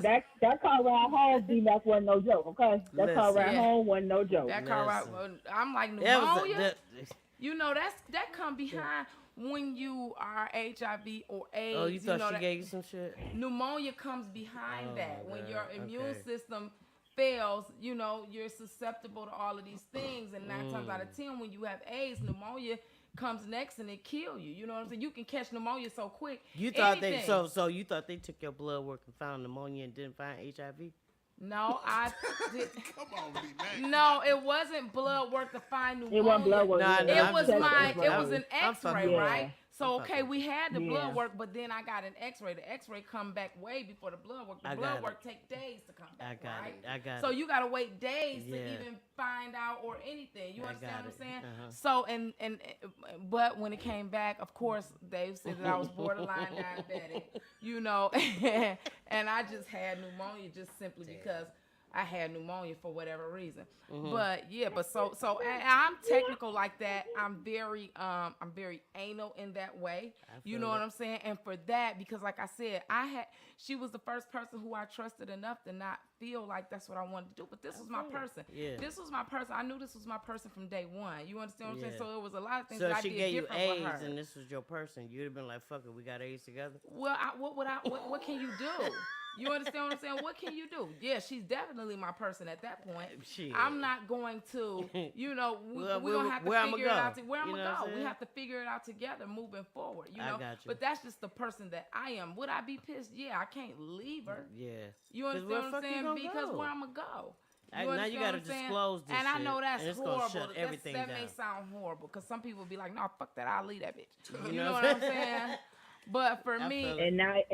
that car ride home, D-Mac, wasn't no joke. Okay, that car ride home wasn't no joke. That car ride, I'm like pneumonia. That come behind. When you are HIV or AIDS, you thought she gave you some shit? Pneumonia comes behind that. When your immune system fails, you're susceptible to all of these things. And 9 times out of 10, when you have AIDS, pneumonia comes next and it kill you. You know what I'm saying? You can catch pneumonia so quick. You thought so you thought they took your blood work and found pneumonia and didn't find HIV? No, I did. Come on, man. No, it wasn't blood work to find pneumonia. It wasn't blood work. It was an X-ray, right? So Okay, we had the blood work, but then I got an X-ray. The X-ray come back way before the blood work. The blood work take days to come back. I got it. So you gotta wait days to even find out or anything. You understand what I'm saying? So but when it came back, of course, Dave said that I was borderline diabetic. And I just had pneumonia just simply because I had pneumonia for whatever reason. But so I'm technical like that. I'm very anal in that way. You know what I'm saying? And for that, because like I said, she was the first person who I trusted enough to not feel like that's what I wanted to do. But this was my person. Yeah. This was my person. I knew this was my person from day one. You understand what I'm saying? So it was a lot of things that I did different with her. So she gave you AIDS and this was your person. You'd have been like, fuck it, we got AIDS together. Well, what can you do? You understand what I'm saying? What can you do? Yeah, she's definitely my person at that point. I'm not going to, we're going to have to figure it out. Where I'm going to go. We have to figure it out together moving forward, I got you. But that's just the person that I am. Would I be pissed? Yeah, I can't leave her. Yeah. You understand what I'm saying? Because where I'm going to go. Now you got to disclose this and shit. I know that's horrible. Shut everything that down. may sound horrible because some people be like, no, fuck that. I'll leave that bitch. You know what I'm saying? But for me, and now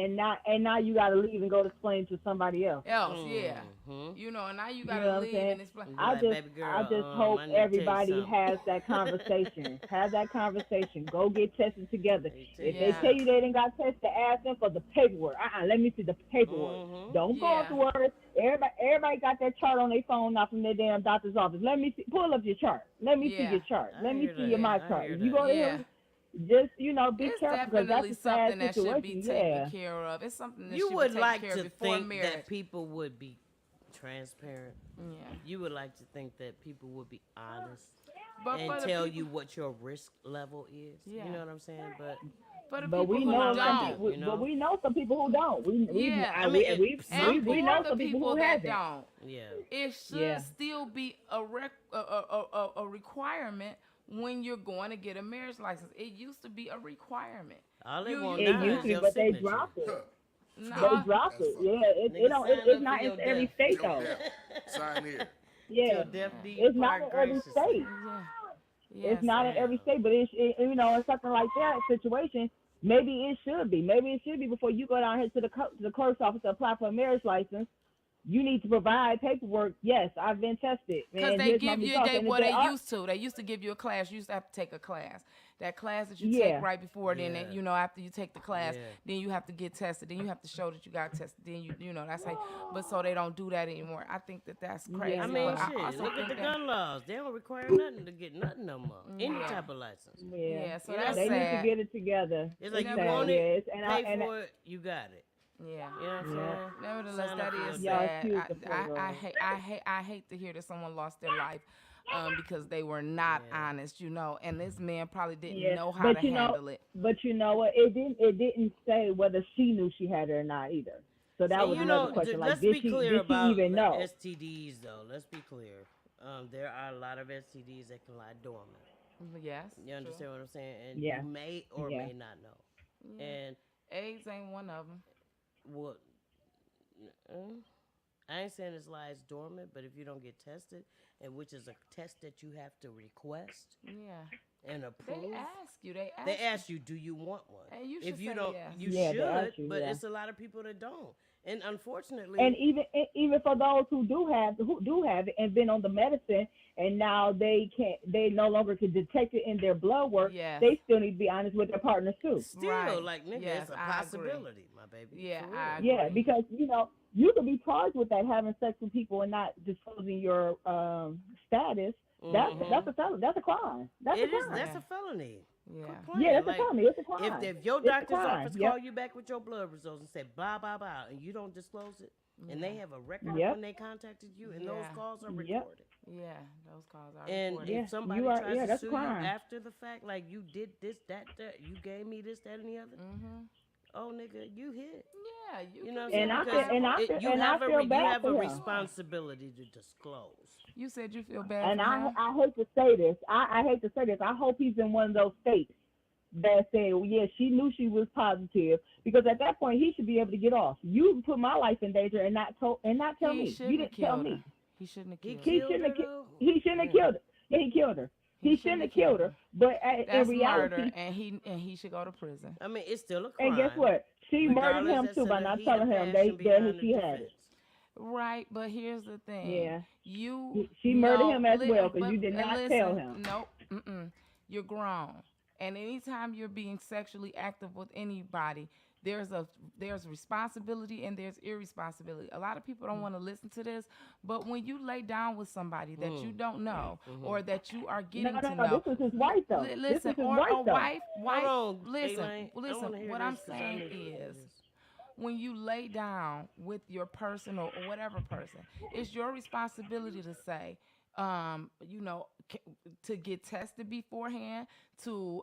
you gotta leave and go to explain to somebody else. Yeah. And now you gotta leave and explain. I just hope everybody has that conversation. Have that conversation. Go get tested together. If they tell you they didn't got tested, ask them for the paperwork. Let me see the paperwork. Don't go to work. Everybody got that chart on their phone now from their damn doctor's office. Let me see. Pull up your chart. Let me see your chart. Let me see your my chart. You go to him. Just be it's careful because that's a something sad that should be taken care of. It's something that you should would be taken like care to of before think marriage. that people would be transparent. Yeah, you would like to think that people would be honest and tell you what your risk level is. Yeah. You know what I'm saying? But we know some people who don't. We know some people who haven't. Don't. Yeah, it should still be a requirement. When you're going to get a marriage license, it used to be a requirement. All they want but they dropped it. No. They dropped That's it. fucked Yeah, up. it's not in every state Yo, though. yeah. Sign here. Yeah, it's not in every state. Yeah. It's Yes. not in every state, but you know, in something like that situation, maybe it should be. Maybe it should be before you go down here to the clerk's office to apply for a marriage license. You need to provide paperwork. Yes, I've been tested. Because they give you they used to. They used to give you a class. You used to have to take a class. That class that you take right before then, you know, after you take the class, then you have to get tested. Then you have to show that you got tested. Then you know that's how. But so they don't do that anymore. I think that's crazy. I mean, but shit. Look at the gun laws. They don't require nothing to get nothing no more. Any type of license. Yeah. So that's they sad. need to get it together. It's like it's you want it, pay and for it, you got it. Yeah. You know what I'm saying? Nevertheless, that is sad. I hate to hear that someone lost their life because they were not honest, you know, and this man probably didn't know how to handle it. But you know what? It didn't say whether she knew she had it or not either. So that was another question. Like, did she even know? STDs though. Let's be clear. There are a lot of STDs that can lie dormant. Yes. You understand what I'm saying? And you may or may not know. Yeah. And AIDS ain't one of them. What? I ain't saying this lies dormant, but if you don't get tested, and which is a test that you have to request, and approve, they ask you, do you want one? And you should if you say don't, yes. you should, but it's a lot of people that don't, and unfortunately, and even for those who do have it and been on the medicine, and now they no longer can detect it in their blood work. Yes. They still need to be honest with their partners too. Still, like nigga, it's a possibility, my baby. Yeah, I agree. Yeah, because you know you could be charged with that, having sex with people and not disclosing your status. That's a felony. That's a crime. That's a a felony. Yeah. Yeah, that's a felony. It's a crime. If your doctor's office call you back with your blood results and say blah blah blah, and you don't disclose it, and they have a record of when they contacted you, and those calls are recorded. Yeah, those calls are and recorded. if somebody tries to sue you after the fact, like you did this, that, you gave me this, that, and the other. Oh, nigga, you hit. Yeah, you know. And I feel bad you have for a him. responsibility to disclose. You said you feel bad. And for him? I hate to say this. I hate to say this. I hope he's in one of those states that say, well, yeah, she knew she was positive, because at that point he should be able to get off. You put my life in danger and not tell me. You didn't tell me. He shouldn't have killed her. He shouldn't have killed her. Yeah, he killed her. He shouldn't have killed her. But in reality, murder, and he should go to prison. I mean, it's still a crime. And guess what? She murdered him too by not telling him that she had it. Right, but here's the thing. Yeah. She murdered him as well, because you did not tell him. Nope. You're grown. And anytime you're being sexually active with anybody, there's responsibility and there's irresponsibility. A lot of people don't want to listen to this, but when you lay down with somebody that you don't know or that you are getting to know, this is his wife though. Listen, wife. Listen. What I'm saying is, when you lay down with your person or whatever person, it's your responsibility to say, to get tested beforehand, to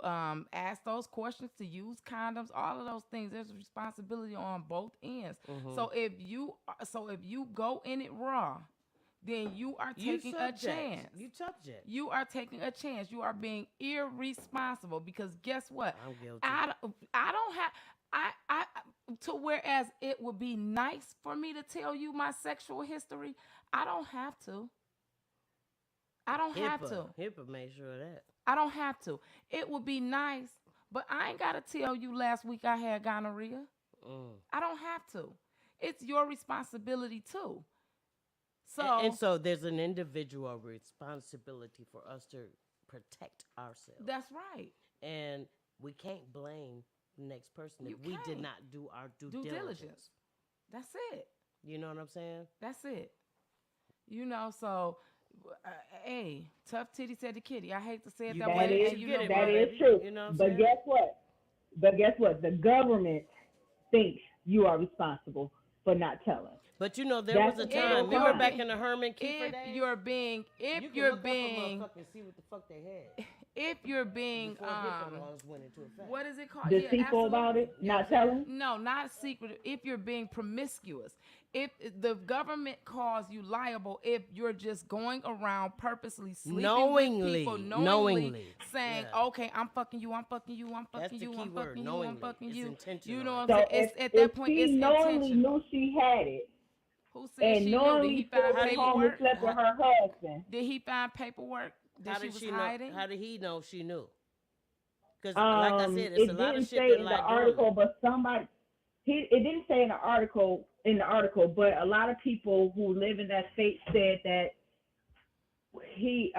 ask those questions, to use condoms, all of those things. There's a responsibility on both ends. So if you go in it raw, then you are taking a chance. You are taking a chance. You are being irresponsible, because guess what? I'm guilty. I don't have. To whereas it would be nice for me to tell you my sexual history, I don't have to. HIPAA made sure of that. I don't have to. It would be nice, but I ain't got to tell you last week I had gonorrhea. I don't have to. It's your responsibility too. So there's an individual responsibility for us to protect ourselves. That's right. And we can't blame the next person if we did not do our due diligence. That's it. You know what I'm saying? That's it. So, hey, tough titty said to kitty. I hate to say it that way. That is true. You know but guess what? The government thinks you are responsible for not telling. But there was a time. Remember back in the Herman Kiefer days? If you're being, you can look up a motherfucker and see what the fuck they had. if you're being Before HIPAA laws went into effect. what is it called? Deceitful about it, not telling. No, not secret. If you're being promiscuous, if the government calls you liable, if you're just going around purposely sleeping with people, knowingly saying, "Okay, I'm fucking you, I'm fucking you, I'm fucking you, I'm fucking you, I'm fucking you." Intentional. You know what So I'm saying? At that point, it's knowingly intentional. knew she had it, Who said and she knew? Did knowingly he find stayed home and paperwork? slept with her husband. Did he find paperwork that she was hiding? How did he know she knew? Because, like I said, it's a lot of shit that that in like the article, but somebody it didn't say in the article, but a lot of people who live in that state said that he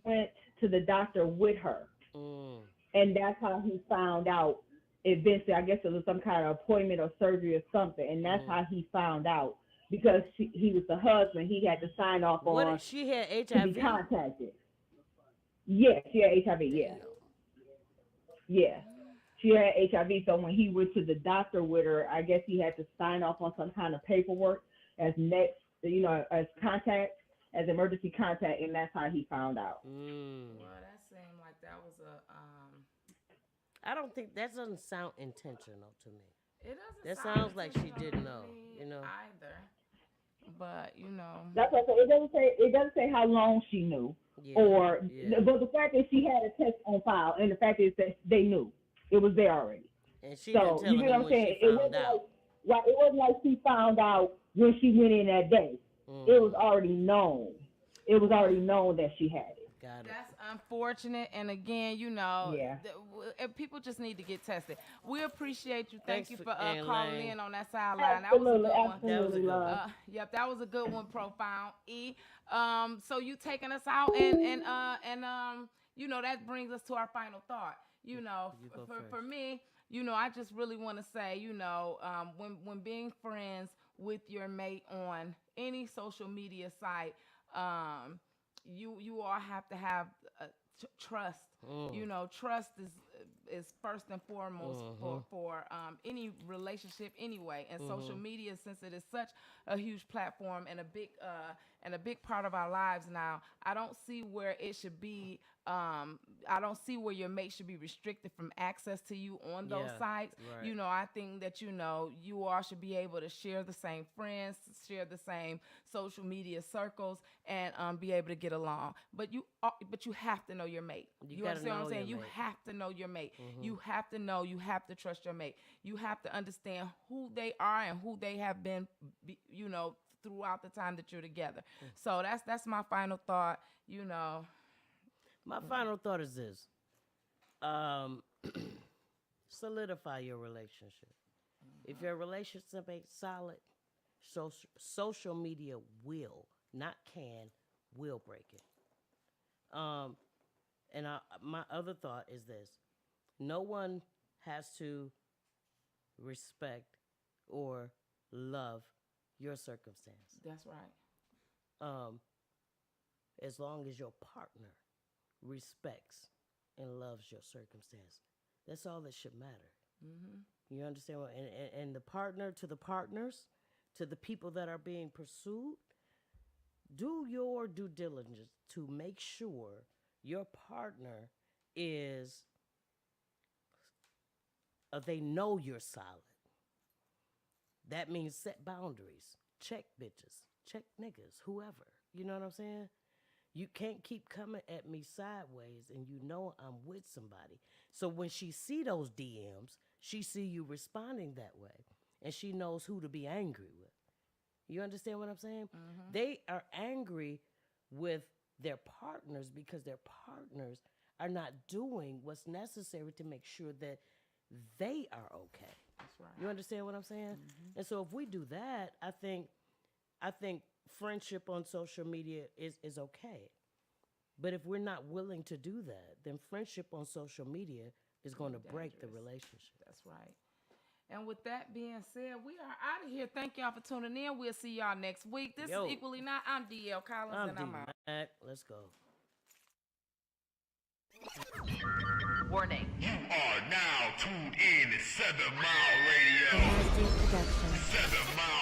went to the doctor with her, and that's how he found out. Eventually, I guess it was some kind of appointment or surgery or something, and that's how he found out, because he was the husband. He had to sign off on. What if she had HIV? To be contacted. Yes, she had HIV. Yeah. She had HIV, so when he went to the doctor with her, I guess he had to sign off on some kind of paperwork as as contact, as emergency contact, and that's how he found out. Well, that seemed like that was a. I don't think that doesn't sound intentional to me. It doesn't. That sound sounds like she didn't know. Either. But that's what I say. It doesn't say how long she knew, but the fact that she had a test on file, and the fact is that they knew it was there already. And she didn't tell him when she found out. It wasn't like she found out when she went in that day. It was already known. It was already known that she had it. That's unfortunate, and again, people just need to get tested. We appreciate you. Thank you for calling in on that sideline. Absolutely, that was a good one. Yep, that was a good one. Profound E. So you taking us out, and that brings us to our final thought. For me, I just really want to say, when being friends with your mate on any social media site, you all have to have trust. Trust is first and foremost for any relationship anyway. And social media, since it is such a huge platform and a big part of our lives now, I don't see where it should be. I don't see where your mate should be restricted from access to you on those sites. Right. I think that you all should be able to share the same friends, share the same social media circles, and be able to get along. But you have to know your mate. You understand what I'm saying? You have to know your mate. You have to know. You have to trust your mate. You have to understand who they are and who they have been. Throughout the time that you're together. So that's my final thought. My final thought is this. Solidify your relationship. If your relationship ain't solid, social media will break it. My other thought is this. No one has to respect or love your circumstance. That's right. As long as your partner respects and loves your circumstance, that's all that should matter. You understand what? And the partner, to the partners, to the people that are being pursued, do your due diligence to make sure your partner is. They know you're solid. That means set boundaries. Check bitches. Check niggas. Whoever. You know what I'm saying? You can't keep coming at me sideways, and I'm with somebody. So when she see those DMs, she see you responding that way, and she knows who to be angry with. You understand what I'm saying? They are angry with their partners because their partners are not doing what's necessary to make sure that they are okay. That's right. You understand what I'm saying? And so if we do that, I think friendship on social media is okay. But if we're not willing to do that, then friendship on social media is going to break the relationship. That's right. And with that being said, we are out of here. Thank y'all for tuning in. We'll see y'all next week. This is Equally Not. I'm DL Collins, and I'm out. Let's go. Warning. You are now tuned in to 7 Mile Radio. 7 Mile